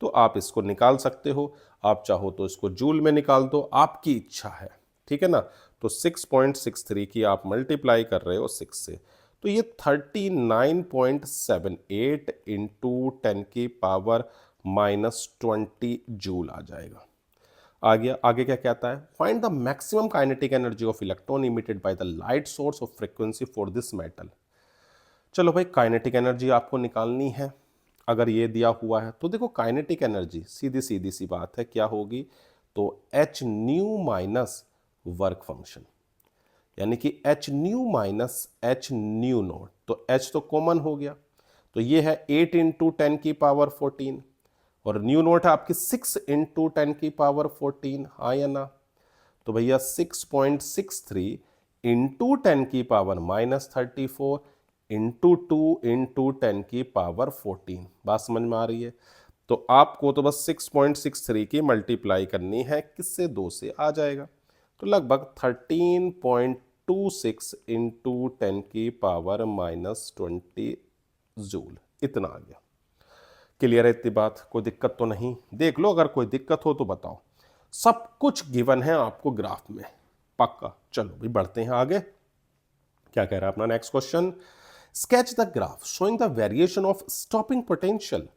तो आप इसको निकाल सकते हो, आप चाहो तो इसको जूल में निकाल दो, आपकी इच्छा है। ठीक है ना, तो 6.63 की आप मल्टीप्लाई कर रहे हो 6 से, तो ये 39.78 इंटू 10 की पावर -20 जूल आ जाएगा। आगे क्या कहता है, find the maximum kinetic energy of electron emitted by the light source of frequency for this metal. चलो भाई, काइनेटिक एनर्जी आपको निकालनी है। अगर ये दिया हुआ है तो देखो, काइनेटिक एनर्जी सीधी सी बात है, क्या होगी, तो H nu minus work function, यानी कि H nu minus h new not. तो एच तो कॉमन हो गया, तो ये है 8 इंटू 10 की पावर 14, और न्यू नॉट है आपकी 6 इंटू 10 की पावर 14, हाँ या ना। तो भैया 6.63 इंटू 10 की पावर -34 इंटू 2 इंटू 10 की पावर 14। बात समझ में आ रही है, तो आपको तो बस 6.63 की मल्टीप्लाई करनी है, किससे, 2 से आ जाएगा, तो लगभग 13.26 इंटू 10 की पावर -20 जूल, इतना आ गया। क्लियर है इतनी बात, कोई दिक्कत तो नहीं, देख लो अगर कोई दिक्कत हो तो बताओ। सब कुछ गिवन है आपको ग्राफ में, पक्का। चलो भी बढ़ते हैं आगे, क्या कह रहा है अपना next question, sketch the graph showing the variation of stopping potential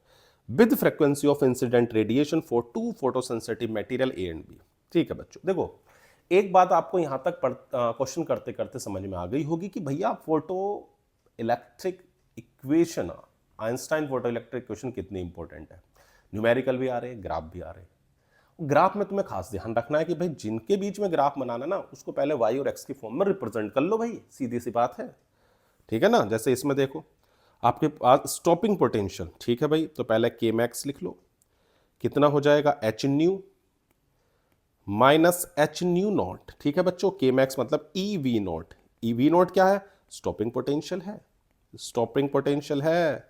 with frequency of incident radiation for two photosensitive material A and B. ठीक है बच्चों, देखो एक बात आपको यहां तक क्वेश्चन करते करते समझ में आ गई होगी कि भैया photo electric equation, Einstein photo electric equation कितनी इंपॉर्टेंट है। न्यूमेरिकल भी आ रहे हैं, ग्राफ भी आ रहे हैं। ग्राफ में तुम्हें खास ध्यान रखना है कि भाई जिनके बीच में ग्राफ बनाना ना, उसको पहले वाई और एक्स की फॉर्म में रिप्रेजेंट कर लो भाई, सीधी सी बात है। ठीक है ना, जैसे इसमें देखो आपके पास स्टॉपिंग पोटेंशियल, ठीक है भाई, तो पहले के मैक्स लिख लो, कितना हो जाएगा, H nu minus h new not. ठीक है बच्चों, के मैक्स मतलब ई v not, E v not क्या है, स्टॉपिंग पोटेंशियल है, स्टॉपिंग पोटेंशियल है,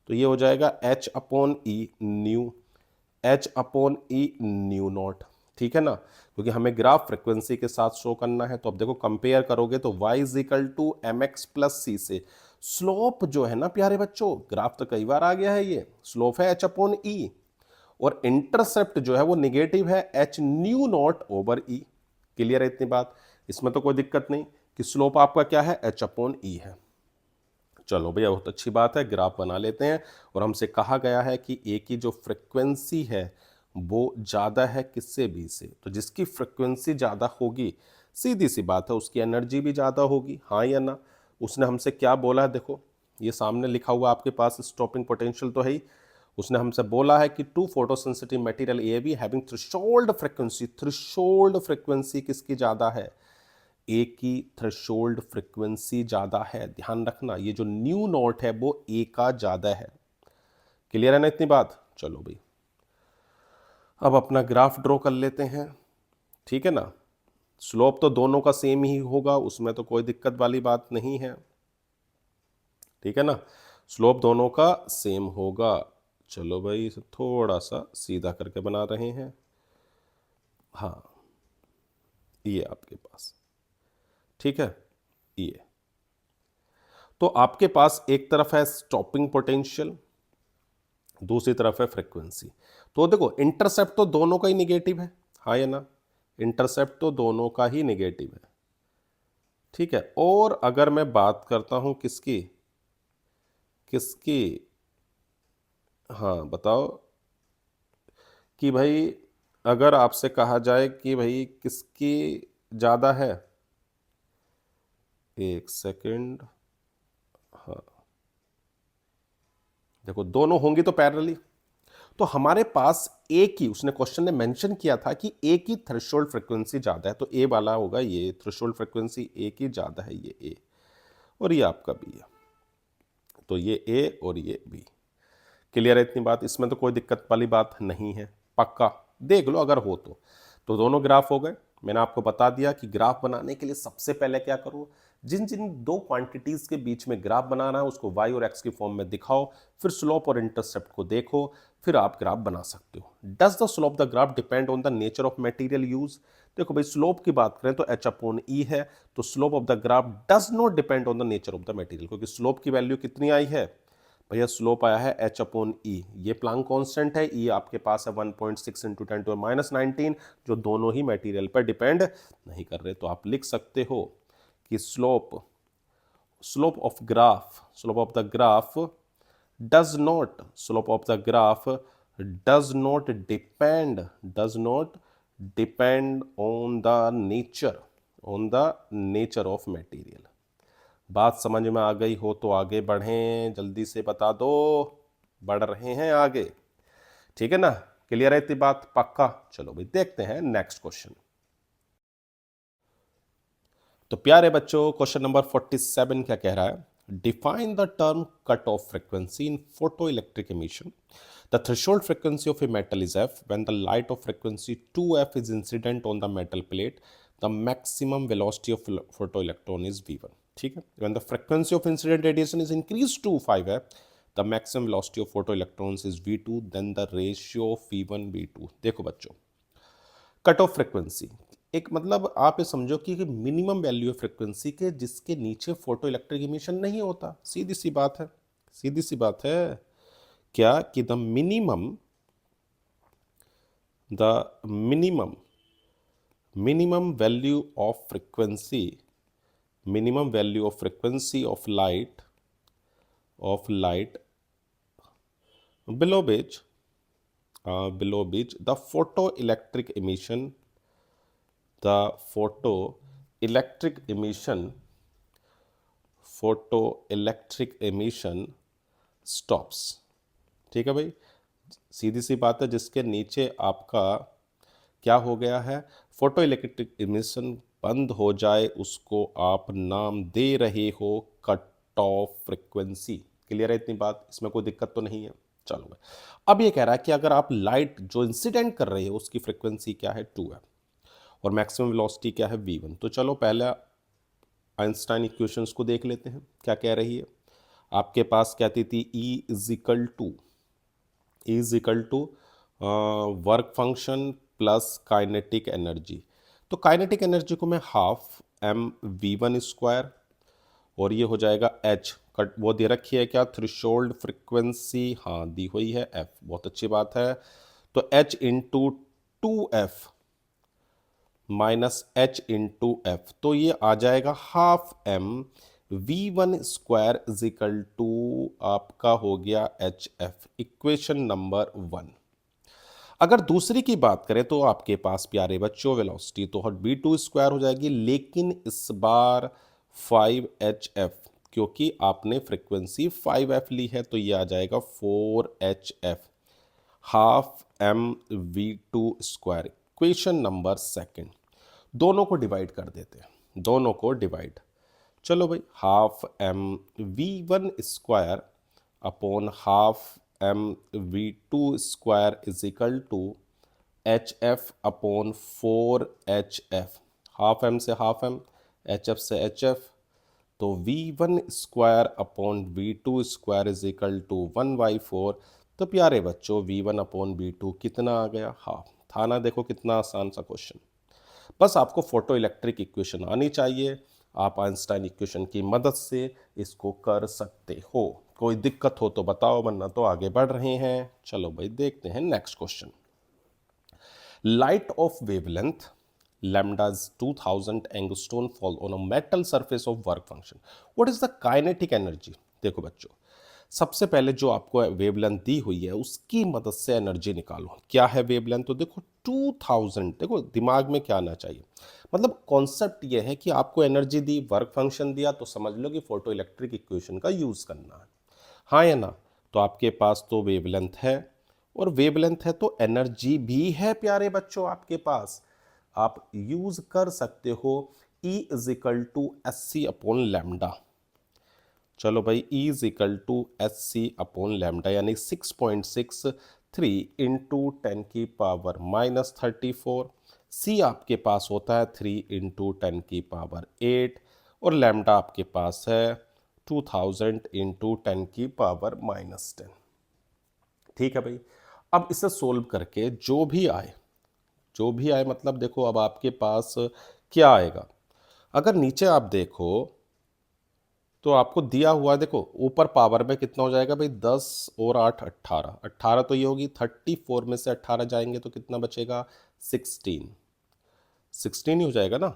तो ये हो जाएगा H upon E new, H upon E new not. ठीक है ना, क्योंकि हमें ग्राफ फ्रीक्वेंसी के साथ शो करना है। तो अब देखो कंपेयर करोगे तो y is equal to m x plus c से स्लोप जो है ना प्यारे बच्चों, ग्राफ तो कई बार आ गया है, ये स्लोप है एच अपॉन ई, और इंटरसेप्ट जो है वो निगेटिव है H new not over E. Clear है इतनी बात, इसमें तो कोई दिक्कत नहीं कि स्लोप आपका क्या है, एच अपॉन ई है। चलो भैया बहुत अच्छी बात है, ग्राफ बना लेते हैं। और हमसे कहा गया है कि ए की जो फ्रिक्वेंसी है वो ज़्यादा है किससे, बी से। तो जिसकी फ्रिक्वेंसी ज़्यादा होगी, सीधी सी बात है उसकी एनर्जी भी ज़्यादा होगी, हाँ या ना। उसने हमसे क्या बोला है, देखो ये सामने लिखा हुआ आपके पास, स्टॉपिंग पोटेंशियल तो है ही। उसने हमसे बोला है कि two photosensitive material A B having threshold frequency, threshold frequency किसकी ज़्यादा है, ए की थ्रेशोल्ड फ्रिक्वेंसी ज़्यादा है। ध्यान रखना ये जो न्यू नॉट है वो ए का ज़्यादा है। क्लियर है ना इतनी बात। चलो भाई अब अपना ग्राफ ड्रॉ कर लेते हैं, ठीक है ना। स्लोप तो दोनों का सेम ही होगा, उसमें तो कोई दिक्कत वाली बात नहीं है, ठीक है ना। स्लोप दोनों का सेम होगा। चलो भाई इसे थोड़ा सा सीधा करके बना रहे हैं। हाँ ये आपके पास, ठीक है ये। तो आपके पास एक तरफ है स्टॉपिंग पोटेंशियल, दूसरी तरफ है फ्रीक्वेंसी। तो देखो इंटरसेप्ट तो दोनों का ही निगेटिव है, हाँ या ना। इंटरसेप्ट तो दोनों का ही निगेटिव है, ठीक है। और अगर मैं बात करता हूं किसकी किसकी, हाँ बताओ कि भाई अगर आपसे कहा जाए कि भाई किसकी ज़्यादा है, एक सेकंड, हाँ देखो दोनों होंगी तो पैरेलली। तो हमारे पास ए की, उसने क्वेश्चन ने मेंशन किया था कि ए की थ्रेशोल्ड फ्रीक्वेंसी ज़्यादा है, तो ए वाला होगा ये, थ्रेशोल्ड फ्रीक्वेंसी ए की ज़्यादा है, ये ए और ये आपका बी है। तो ये ए और ये बी। क्लियर है इतनी बात, इसमें तो कोई दिक्कत वाली बात नहीं है, पक्का देख लो अगर हो तो दोनों ग्राफ हो गए। मैंने आपको बता दिया कि ग्राफ बनाने के लिए सबसे पहले क्या करो, जिन जिन दो क्वांटिटीज के बीच में ग्राफ बनाना है उसको y और x की फॉर्म में दिखाओ, फिर स्लोप और इंटरसेप्ट को देखो, फिर आप ग्राफ बना सकते हो। Does the slope the graph depend on the nature of material use. देखो भाई स्लोप की बात करें तो h अपॉन ई है, तो slope of the graph does not depend on the nature of the material, क्योंकि स्लोप की वैल्यू कितनी आई है भैया, स्लोप आया है h अपॉन ई। ये प्लांक कांस्टेंट है, ई आपके पास है 1.6 इंटू 10⁻19, जो दोनों ही मटेरियल पर डिपेंड नहीं कर रहे। तो आप लिख सकते हो कि slope of the graph does not depend on the nature of material. बात समझ में आ गई हो तो आगे बढ़ें, जल्दी से बता दो, बढ़ रहे हैं आगे, ठीक है ना। क्लियर है इतनी बात, पक्का। चलो भाई देखते हैं नेक्स्ट क्वेश्चन। तो प्यारे बच्चों क्वेश्चन नंबर 47 क्या कह रहा है, define the term cut off frequency in photo electric emission. The threshold frequency of a metal is f when the light of frequency 2f is incident on the metal plate, the maximum velocity of photoelectron is v1। ठीक है, when the frequency of incident radiation is increased to 5f, the maximum velocity of photoelectrons is v2, then the ratio of v1 v2। देखो बच्चों cut off frequency, एक मतलब आप ये समझो कि मिनिमम वैल्यू है फ्रिक्वेंसी के जिसके नीचे फोटो इलेक्ट्रिक इमिशन नहीं होता। सीधी सी बात है, सीधी सी बात है क्या कि the minimum value of frequency of light below which the photoelectric emission stops। ठीक है भाई, सीधी सी बात है, जिसके नीचे आपका क्या हो गया है, फोटो इलेक्ट्रिक इमिशन बंद हो जाए उसको आप नाम दे रहे हो कट ऑफ फ्रिक्वेंसी। क्लियर है इतनी बात, इसमें कोई दिक्कत तो नहीं है। चलो भाई अब ये कह रहा है कि अगर आप लाइट जो इंसिडेंट कर रहे हो उसकी फ्रिक्वेंसी क्या है 2 है और मैक्सिमम वेलोसिटी क्या है v1। तो चलो पहले आइंस्टाइन इक्वेशंस को देख लेते हैं क्या कह रही है। आपके पास कहती थी E is equal to work function plus kinetic energy. तो काइनेटिक एनर्जी को मैं हाफ mv1 और ये हो जाएगा h कट, वो दे रखी है क्या, थ्रेशोल्ड फ्रिक्वेंसी, हाँ दी हुई है f, बहुत अच्छी बात है। तो h into 2f minus h into f, तो ये आ जाएगा half m v1 square is equal to आपका हो गया एच एफ, इक्वेशन नंबर 1। अगर दूसरी की बात करें तो आपके पास प्यारे बच्चों वेलोसिटी तो v2 स्क्वायर हो जाएगी, लेकिन इस बार 5hf, क्योंकि आपने फ्रीक्वेंसी 5f ली है, तो ये आ जाएगा 4hf half m v2 square, equation number 2। दोनों को डिवाइड कर देते हैं, दोनों को डिवाइड, चलो भाई, half m v1 square upon half m v2 square is equal to h f upon 4hf, half m से हाफ एम, एच एफ से एच एफ, तो v1 square upon v2 square is equal to 1/4। तो प्यारे बच्चों v1 upon v2 कितना आ गया, half. था ना, देखो कितना आसान सा क्वेश्चन। बस आपको फोटो इलेक्ट्रिक इक्वेशन आनी चाहिए, आप आइंस्टाइन इक्वेशन की मदद से इसको कर सकते हो। कोई दिक्कत हो तो बताओ, वरना तो आगे बढ़ रहे हैं। चलो भाई देखते हैं next question. Light of wavelength lambda is 2000 angstrom fall on a metal surface of work function, what is the kinetic energy? देखो बच्चों, सबसे पहले जो आपको वेवलेंथ दी हुई है उसकी मदद से एनर्जी निकालो। क्या है वेवलेंथ? तो देखो 2000, देखो दिमाग में क्या आना चाहिए, मतलब कॉन्सेप्ट ये है कि आपको एनर्जी दी, वर्क फंक्शन दिया, तो समझ लो कि फोटो इलेक्ट्रिक इक्वेशन का यूज करना है, हाँ या ना। तो आपके पास तो वेवलेंथ है, और वेवलेंथ है तो एनर्जी भी है प्यारे बच्चों आपके पास, आप यूज कर सकते हो E is equal to s c upon lambda. चलो भाई, E is equal to s c upon lambda, यानी 6.63 इंटू 10 की पावर माइनस 34। C आपके पास होता है 3 इंटू 10 की पावर 8, और लैम्डा आपके पास है 2000 इंटू 10 की पावर माइनस 10। ठीक है भाई, अब इसे सोल्व करके जो भी आए, जो भी आए, मतलब देखो अब आपके पास क्या आएगा। अगर नीचे आप देखो तो आपको दिया हुआ, देखो ऊपर पावर में कितना हो जाएगा भाई, 10 और 8 18, 18 तो ये होगी, 34 में से 18 जाएंगे तो कितना बचेगा, 16, 16 ही हो जाएगा ना।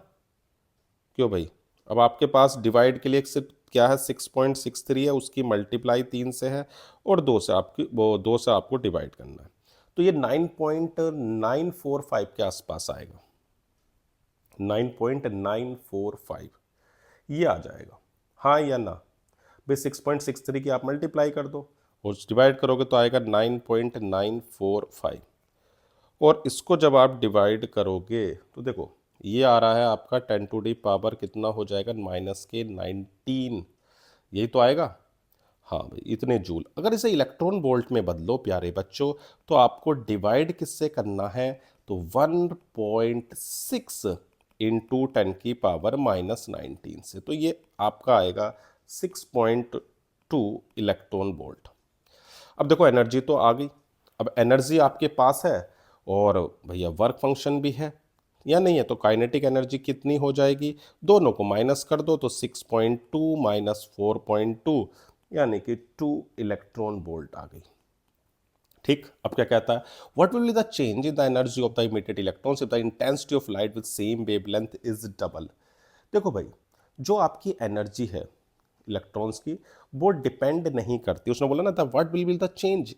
क्यों भाई, अब आपके पास डिवाइड के लिए सिर्फ क्या है, 6.63 है, उसकी मल्टीप्लाई 3 से है, और 2 से आपकी, वो 2 से आपको डिवाइड करना है, तो ये 9.945 के आसपास आएगा, 9.945 ये आ जाएगा, हाँ या ना भाई। 6.63 की आप मल्टीप्लाई कर दो और डिवाइड करोगे तो आएगा 9.945, और इसको जब आप डिवाइड करोगे तो देखो ये आ रहा है आपका 10 टू डी पावर कितना हो जाएगा, -19, यही तो आएगा। हाँ भाई, इतने जूल। अगर इसे इलेक्ट्रॉन वोल्ट में बदलो प्यारे बच्चों, तो आपको डिवाइड किससे करना है, तो 1.6 इंटू 10 की पावर -19 से, तो ये आपका आएगा 6.2 इलेक्ट्रॉन वोल्ट। अब देखो एनर्जी तो आ गई, अब एनर्जी आपके पास है और भैया वर्क फंक्शन भी है या नहीं है, तो काइनेटिक एनर्जी कितनी हो जाएगी, दोनों को माइनस कर दो तो 6.2 माइनस 4.2 यानी कि 2 इलेक्ट्रॉन वोल्ट आ गई। ठीक, अब क्या कहता है, what will be the change in the energy of the emitted electrons if the intensity of light with same wavelength is double. देखो भाई, जो आपकी एनर्जी है इलेक्ट्रॉन्स की, वो डिपेंड नहीं करती, उसने बोला ना था what will be the change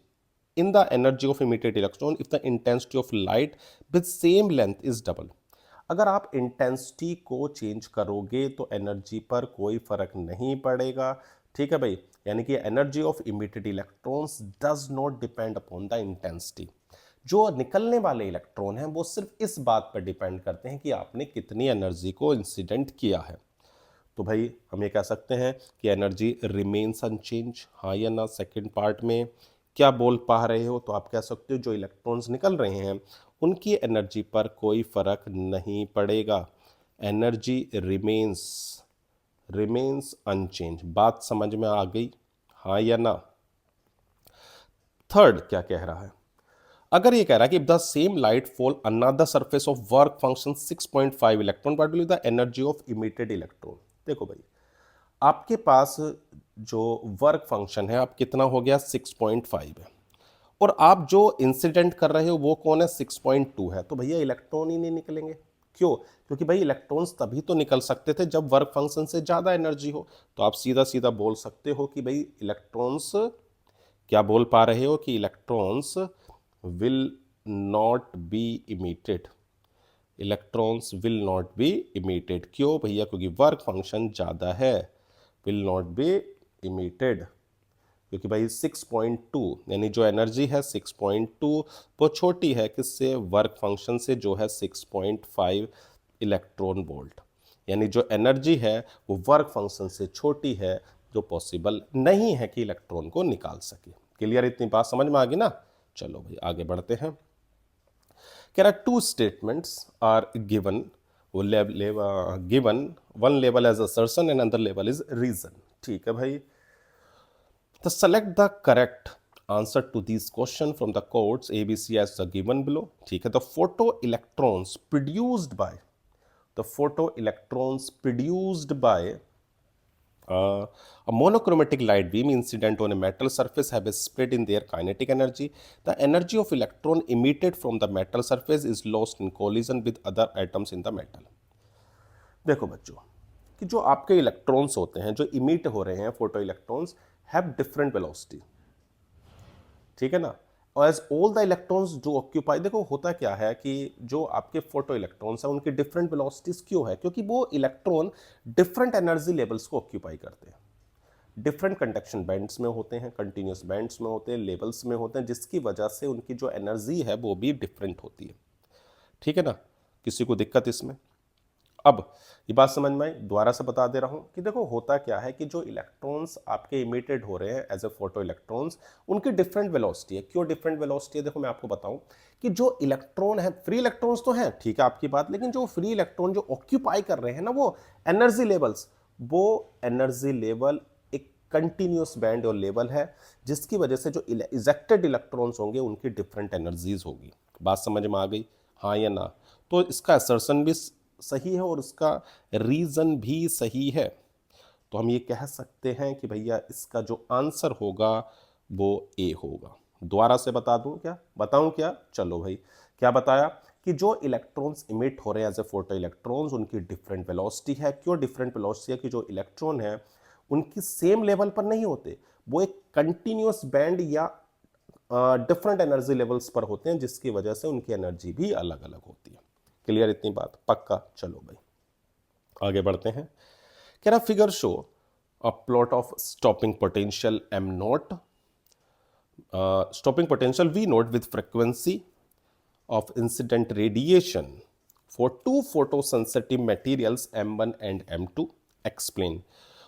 in the energy of emitted electron if the intensity of light with same length is double। अगर आप इंटेंसिटी को चेंज करोगे तो एनर्जी पर कोई फर्क नहीं पड़ेगा। ठीक है भाई, यानी कि energy of emitted electrons does not depend upon the intensity. जो निकलने वाले इलेक्ट्रॉन हैं वो सिर्फ इस बात पर डिपेंड करते हैं कि आपने कितनी एनर्जी को इंसिडेंट किया है। तो भाई हम ये कह सकते हैं कि एनर्जी रिमेन्स अनचेंज, हाँ या ना। सेकंड पार्ट में क्या बोल पा रहे हो, तो आप कह सकते हो जो इलेक्ट्रॉन्स निकल रहे हैं उनकी एनर्जी पर कोई फर्क नहीं पड़ेगा, एनर्जी रिमेन्स अनचेंज। बात समझ में आ गई, हाँ या ना। थर्ड क्या कह रहा है, अगर ये कह रहा है कि the same light fall another surface of work function 6.5 electron, what will be the energy of emitted electron. देखो भाई, आपके पास जो वर्क फंक्शन है अब कितना हो गया, 6.5 है, और आप जो इंसिडेंट कर रहे हो वो कौन है, 6.2 है, तो भैया इलेक्ट्रॉन ही नहीं निकलेंगे। क्यों? क्योंकि भाई इलेक्ट्रॉन्स तभी तो निकल सकते थे जब वर्क फंक्शन से ज्यादा एनर्जी हो। तो आप सीधा सीधा बोल सकते हो कि भाई इलेक्ट्रॉन्स, क्या बोल पा रहे हो कि electrons will not be emitted, electrons will not be emitted. क्यों भैया? क्योंकि वर्क फंक्शन ज़्यादा है, विल नॉट बी इमिटेड। क्योंकि भाई 6.2 यानी जो एनर्जी है 6.2 वो छोटी है किससे, वर्क फंक्शन से, जो है 6.5 इलेक्ट्रॉन वोल्ट। यानी जो एनर्जी है वो वर्क फंक्शन से छोटी है, जो पॉसिबल नहीं है कि इलेक्ट्रॉन को निकाल सके। क्लियर? इतनी बात समझ में आ गई ना? चलो भाई आगे बढ़ते हैं। कह रहा टू स्टेटमेंट्स आर गिवन, वो given, one level as assertion and another level is reason. ठीक है भाई, तो select the correct answer to these question from the codes ABC as the given below। ठीक है, the photoelectrons produced by, the photoelectrons produced by a monochromatic light beam incident on a metal surface have a split in their kinetic energy। The energy of electron emitted from the metal surface is lost in collision with other atoms in the metal। देखो बच्चों कि जो आपके electrons होते हैं जो emit हो रहे हैं, photo electrons have different velocity. ठीक है ना? और एज ऑल द इलेक्ट्रॉन्स जो ऑक्यूपाई, देखो होता क्या है कि जो आपके फोटो इलेक्ट्रॉन्स हैं उनकी डिफरेंट वेलोसिटीज क्यों है? क्योंकि वो इलेक्ट्रॉन डिफरेंट एनर्जी लेवल्स को ऑक्यूपाई करते हैं, डिफरेंट कंडक्शन बैंड्स में होते हैं, कंटिन्यूस बैंड्स में होते हैं, लेवल्स में होते हैं, जिसकी वजह से उनकी जो एनर्जी है वो भी डिफरेंट होती है। ठीक है ना? किसी को दिक्कत इसमें? अब ये बात समझ में आई? दोबारा से बता दे रहा हूं कि देखो होता क्या है कि जो इलेक्ट्रॉन्स आपके इमिटेड हो रहे हैं एज ए फोटो इलेक्ट्रॉन्स, उनकी डिफरेंट वेलोसिटी है। क्यों डिफरेंट वेलोसिटी है? देखो मैं आपको बताऊं कि जो इलेक्ट्रॉन है, फ्री इलेक्ट्रॉन्स तो हैं, ठीक है आपकी बात, लेकिन जो फ्री इलेक्ट्रॉन जो ऑक्यूपाई कर रहे हैं ना वो एनर्जी लेवल्स, वो एनर्जी लेवल एक कंटिन्यूस बैंड और लेवल है, जिसकी वजह से जो इजेक्टेड इलेक्ट्रॉन्स होंगे उनकी डिफरेंट एनर्जीज होगी। बात समझ में आ गई? हाँ या ना? तो इसका असर्शन भी सही है और उसका रीजन भी सही है। तो हम ये कह सकते हैं कि भैया इसका जो आंसर होगा वो ए होगा। दोबारा से बता दूं क्या? बताऊं क्या? चलो भाई, क्या बताया कि जो इलेक्ट्रॉन्स इमिट हो रहे हैं एज ए फोटो इलेक्ट्रॉन्स, उनकी डिफरेंट वेलोसिटी है। क्यों डिफरेंट वेलोसिटी है? कि जो इलेक्ट्रॉन है उनकी सेम लेवल पर नहीं होते, वो एक कंटिन्यूस बैंड या डिफरेंट एनर्जी लेवल्स पर होते हैं, जिसकी वजह से उनकी एनर्जी भी अलग अलग होती है। क्लियर? इतनी बात पक्का? चलो भाई आगे बढ़ते हैं। कह रहा figure show a plot of stopping potential m not, stopping potential v not with frequency of incident radiation for two photosensitive materials M1 and M2। Explain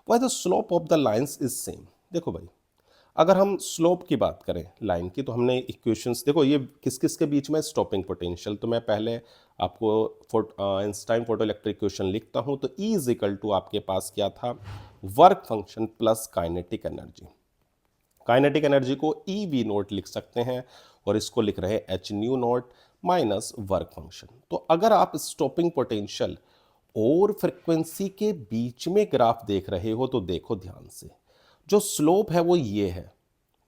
why the slope of the lines is same। देखो भाई, अगर हम slope की बात करें line की, तो हमने इक्वेशंस, देखो ये किस किस के बीच में स्टॉपिंग पोटेंशियल, तो मैं पहले आपको आइंस्टाइन फोटो इलेक्ट्रिक इक्वेशन लिखता हूं। तो E इज इक्वल टू आपके पास क्या था, work function plus kinetic energy. Kinetic energy को ई वी नोट लिख सकते हैं और इसको लिख रहे हैं H new note minus work function. तो अगर आप स्टॉपिंग पोटेंशियल और फ्रिक्वेंसी के बीच में ग्राफ देख रहे हो तो देखो ध्यान से, जो स्लोप है वो ये है,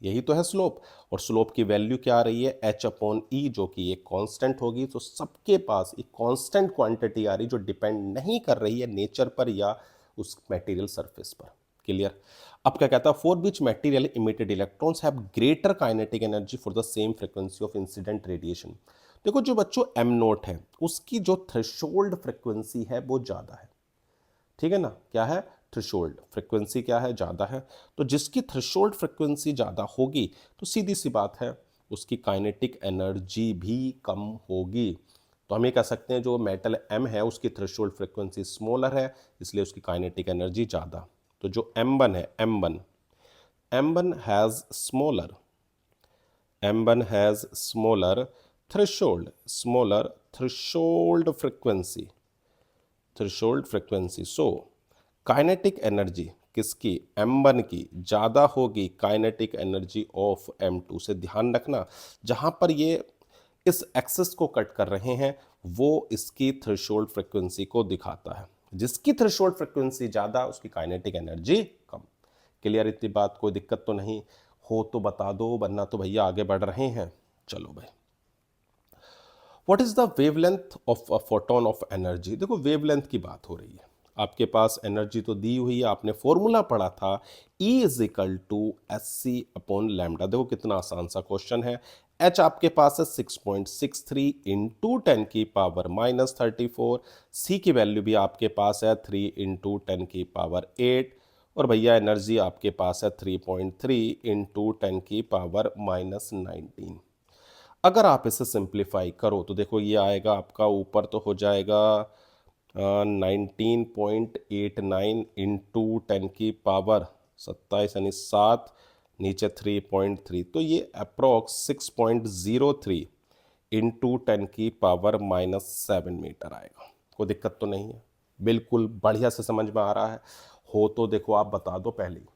यही तो है स्लोप। और स्लोप की वैल्यू क्या आ रही है, एच अपॉन ई, जो कि एक कांस्टेंट होगी। तो सबके पास एक कांस्टेंट क्वांटिटी आ रही जो डिपेंड नहीं कर रही है नेचर पर या उस मटेरियल सरफेस पर। क्लियर? अब क्या कहता है, for which material emitted electrons have greater kinetic energy for the same frequency of incident radiation. देखो जो बच्चों एम नोट है उसकी जो थ्रेशोल्ड फ्रीक्वेंसी है वो ज़्यादा है। ठीक है ना? क्या है? थ्रेशोल्ड फ्रीक्वेंसी क्या है? ज़्यादा है। तो जिसकी थ्रेशोल्ड फ्रीक्वेंसी ज़्यादा होगी तो सीधी सी बात है उसकी काइनेटिक एनर्जी भी कम होगी। तो हम ये कह सकते हैं जो मेटल एम है उसकी थ्रेशोल्ड फ्रीक्वेंसी स्मॉलर है, इसलिए उसकी काइनेटिक एनर्जी ज़्यादा। तो जो M1 है, M1 has smaller, M1 has smaller threshold frequency. So kinetic energy किसकी, M1 की ज़्यादा होगी काइनेटिक एनर्जी ऑफ M2 से। ध्यान रखना जहाँ पर ये इस एक्सेस को कट कर रहे हैं वो इसकी थ्रेशोल्ड फ्रीक्वेंसी को दिखाता है। जिसकी थ्रेशोल्ड फ्रीक्वेंसी ज़्यादा उसकी काइनेटिक एनर्जी कम। क्लियर? इतनी बात, कोई दिक्कत तो नहीं? हो तो बता दो, वरना तो भैया आगे बढ़ रहे हैं। चलो भाई, what is the wavelength of a photon of energy. देखो वेवलेंथ की बात हो रही है, आपके पास एनर्जी तो दी हुई है, आपने फॉर्मूला पढ़ा था E is equal to s c upon lambda. देखो कितना आसान सा क्वेश्चन है। H आपके पास है 6.63 इंटू 10 की पावर माइनस 34। C की वैल्यू भी आपके पास है 3 इंटू 10 की पावर 8। और भैया एनर्जी आपके पास है 3.3 इंटू 10 की पावर माइनस 19। अगर आप इसे सिंप्लीफाई करो तो देखो ये आएगा आपका, ऊपर तो हो जाएगा 19.89 इंटू 10 की पावर 27 यानी 7, नीचे 3.3, तो ये अप्रोक्स 6.03 इंटू 10 की पावर माइनस 7 मीटर आएगा। कोई दिक्कत तो नहीं है, बिल्कुल बढ़िया से समझ में आ रहा है। हो तो देखो आप बता दो पहले ही,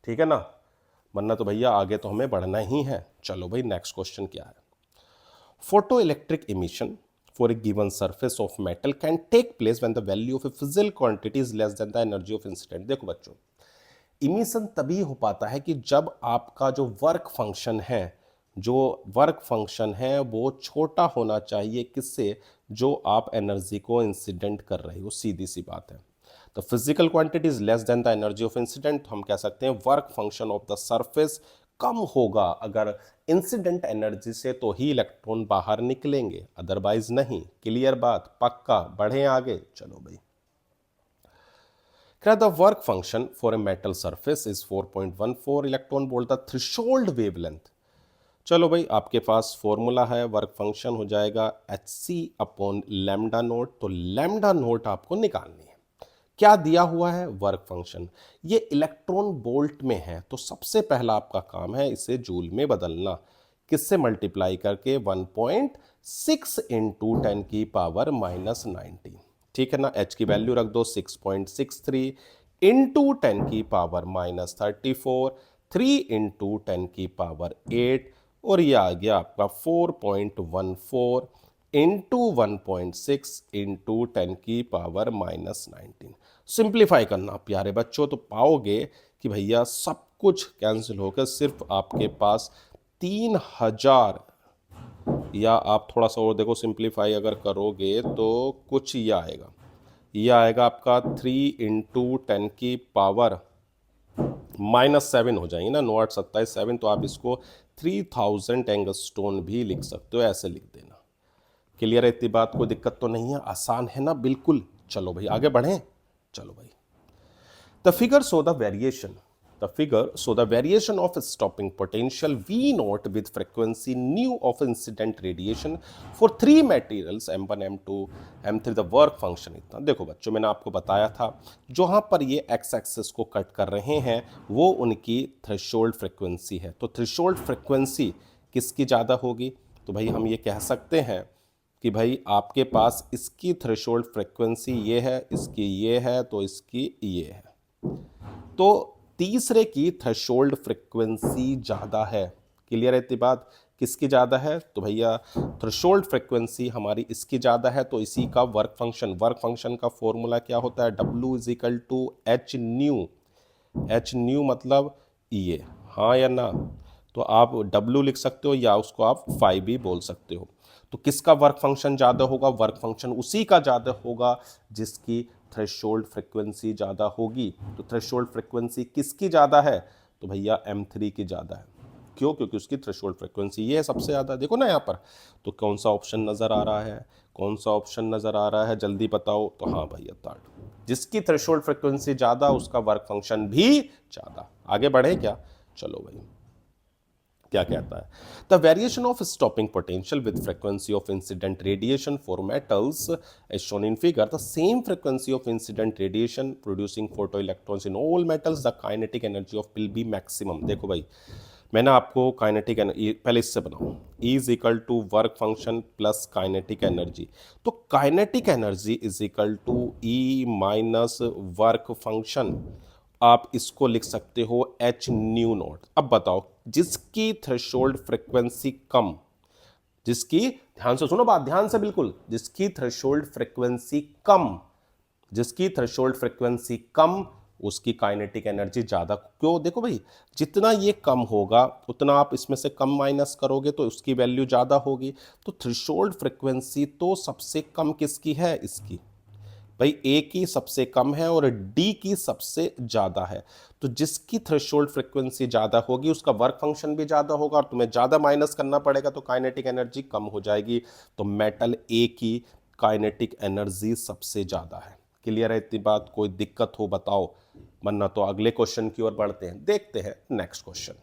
ठीक है ना, वरना तो भैया आगे तो हमें बढ़ना ही है। चलो भाई नेक्स्ट क्वेश्चन क्या है। Photoelectric emission for a given surface of metal can take place when the value of a physical quantity is less than the energy of incident। देखो बच्चों, इमिशन तभी हो पाता है कि जब आपका जो वर्क फंक्शन है, वो छोटा होना चाहिए किससे, जो आप एनर्जी को इंसिडेंट कर रहे हो, सीधी सी बात है। तो physical quantity is less than the energy of incident, हम कह सकते हैं work function of the surface कम होगा अगर इंसिडेंट एनर्जी से, तो ही इलेक्ट्रॉन बाहर निकलेंगे, अदरवाइज नहीं। क्लियर बात, पक्का, बढ़े आगे। चलो भाई, the work function for a metal surface is 4.14 electron volt, the threshold wavelength. चलो भाई, आपके पास फॉर्मूला है, वर्क फंक्शन हो जाएगा h c upon lambda not. तो लैम्डा नोट आपको निकालनी है। क्या दिया हुआ है, वर्क फंक्शन। ये इलेक्ट्रॉन वोल्ट में है, तो सबसे पहला आपका काम है इसे जूल में बदलना। किससे मल्टीप्लाई करके, 1.6 इंटू 10 की पावर माइनस 19। ठीक है ना, एच की वैल्यू रख दो 6.63 इंटू 10 की पावर माइनस 34, 3 इंटू 10 की पावर 8, और ये आ गया आपका 4.14 इंटू 1.6 इंटू 10 की पावर माइनस 19। सिंप्लीफाई करना प्यारे बच्चों, तो पाओगे कि भैया सब कुछ कैंसिल होकर सिर्फ आपके पास 3000, या आप थोड़ा सा और देखो, सिंप्लीफाई अगर करोगे तो कुछ ये आएगा आपका 3 इंटू 10 की पावर माइनस 7 हो जाएंगे ना, 9 8 27 7, तो आप इसको 3000 एंगस्टोन भी लिख सकते हो, ऐसे लिख देना। क्लियर है इतनी बात, कोई दिक्कत तो नहीं है, आसान है ना बिल्कुल। चलो भाई आगे बढ़ें। चलो भाई, the figure show the variation of stopping potential V naught with frequency nu of incident radiation for 3 materials M1 M2 M3, the work function इतना। देखो बच्चों, मैंने आपको बताया था जहां पर ये x एक्सिस को कट कर रहे हैं वो उनकी थ्रेशोल्ड फ्रिक्वेंसी है। तो थ्रेशोल्ड फ्रिक्वेंसी किसकी ज़्यादा होगी, तो भाई हम ये कह सकते हैं कि भाई आपके पास इसकी थ्रेशोल्ड फ्रिक्वेंसी ये है, इसकी ये है, तो इसकी ये है। तो तीसरे की थ्रेशोल्ड फ्रिक्वेंसी ज़्यादा है। क्लियर है इतनी बात, किसकी ज़्यादा है, तो भैया थ्रेशोल्ड फ्रिक्वेंसी हमारी इसकी ज़्यादा है। तो इसी का वर्क फंक्शन का फॉर्मूला क्या होता है, W is equal to h nu मतलब ये, हाँ या ना। तो आप W लिख सकते हो या उसको आप 5 भी बोल सकते हो। तो किसका वर्क फंक्शन ज़्यादा होगा, वर्क फंक्शन उसी का ज़्यादा होगा जिसकी थ्रेशोल्ड फ्रिक्वेंसी ज़्यादा होगी। तो थ्रेशोल्ड फ्रिक्वेंसी किसकी ज़्यादा है, तो भैया M3 की ज़्यादा है। क्यों, क्योंकि उसकी थ्रेशोल्ड फ्रिक्वेंसी ये है सबसे ज़्यादा। देखो ना यहाँ पर, तो कौन सा ऑप्शन नज़र आ रहा है, कौन सा ऑप्शन नज़र आ रहा है, जल्दी बताओ। तो हाँ भैया थर्ड, जिसकी थ्रेशोल्ड फ्रिक्वेंसी ज़्यादा उसका वर्क फंक्शन भी ज़्यादा। आगे बढ़े क्या, चलो भाई क्या कहता है, the variation of stopping potential with frequency of incident radiation for metals as shown in figure, the same frequency of incident radiation producing photo electrons in all metals, the kinetic energy of will be maximum. देखो भाई, मैंने आपको kinetic energy पहले इससे बनाओ, E is equal to work function plus kinetic energy. तो kinetic energy is equal to E minus work function, आप इसको लिख सकते हो एच न्यू नॉट। अब बताओ, जिसकी थ्रेशोल्ड फ्रिक्वेंसी कम, जिसकी, ध्यान से सुनो बात, ध्यान से बिल्कुल, जिसकी थ्रेशोल्ड फ्रिक्वेंसी कम उसकी काइनेटिक एनर्जी ज़्यादा। क्यों? देखो भाई, जितना ये कम होगा उतना आप इसमें से कम माइनस करोगे तो उसकी वैल्यू ज़्यादा होगी। तो थ्रेशोल्ड फ्रिक्वेंसी तो सबसे कम किसकी है? इसकी। भाई ए की सबसे कम है और डी की सबसे ज़्यादा है। तो जिसकी थ्रेशोल्ड फ्रिक्वेंसी ज़्यादा होगी उसका वर्क फंक्शन भी ज़्यादा होगा और तुम्हें ज़्यादा माइनस करना पड़ेगा तो काइनेटिक एनर्जी कम हो जाएगी। तो मेटल ए की काइनेटिक एनर्जी सबसे ज़्यादा है। क्लियर है इतनी बात? कोई दिक्कत हो बताओ, वरना तो अगले क्वेश्चन की ओर बढ़ते हैं। देखते हैं नेक्स्ट क्वेश्चन।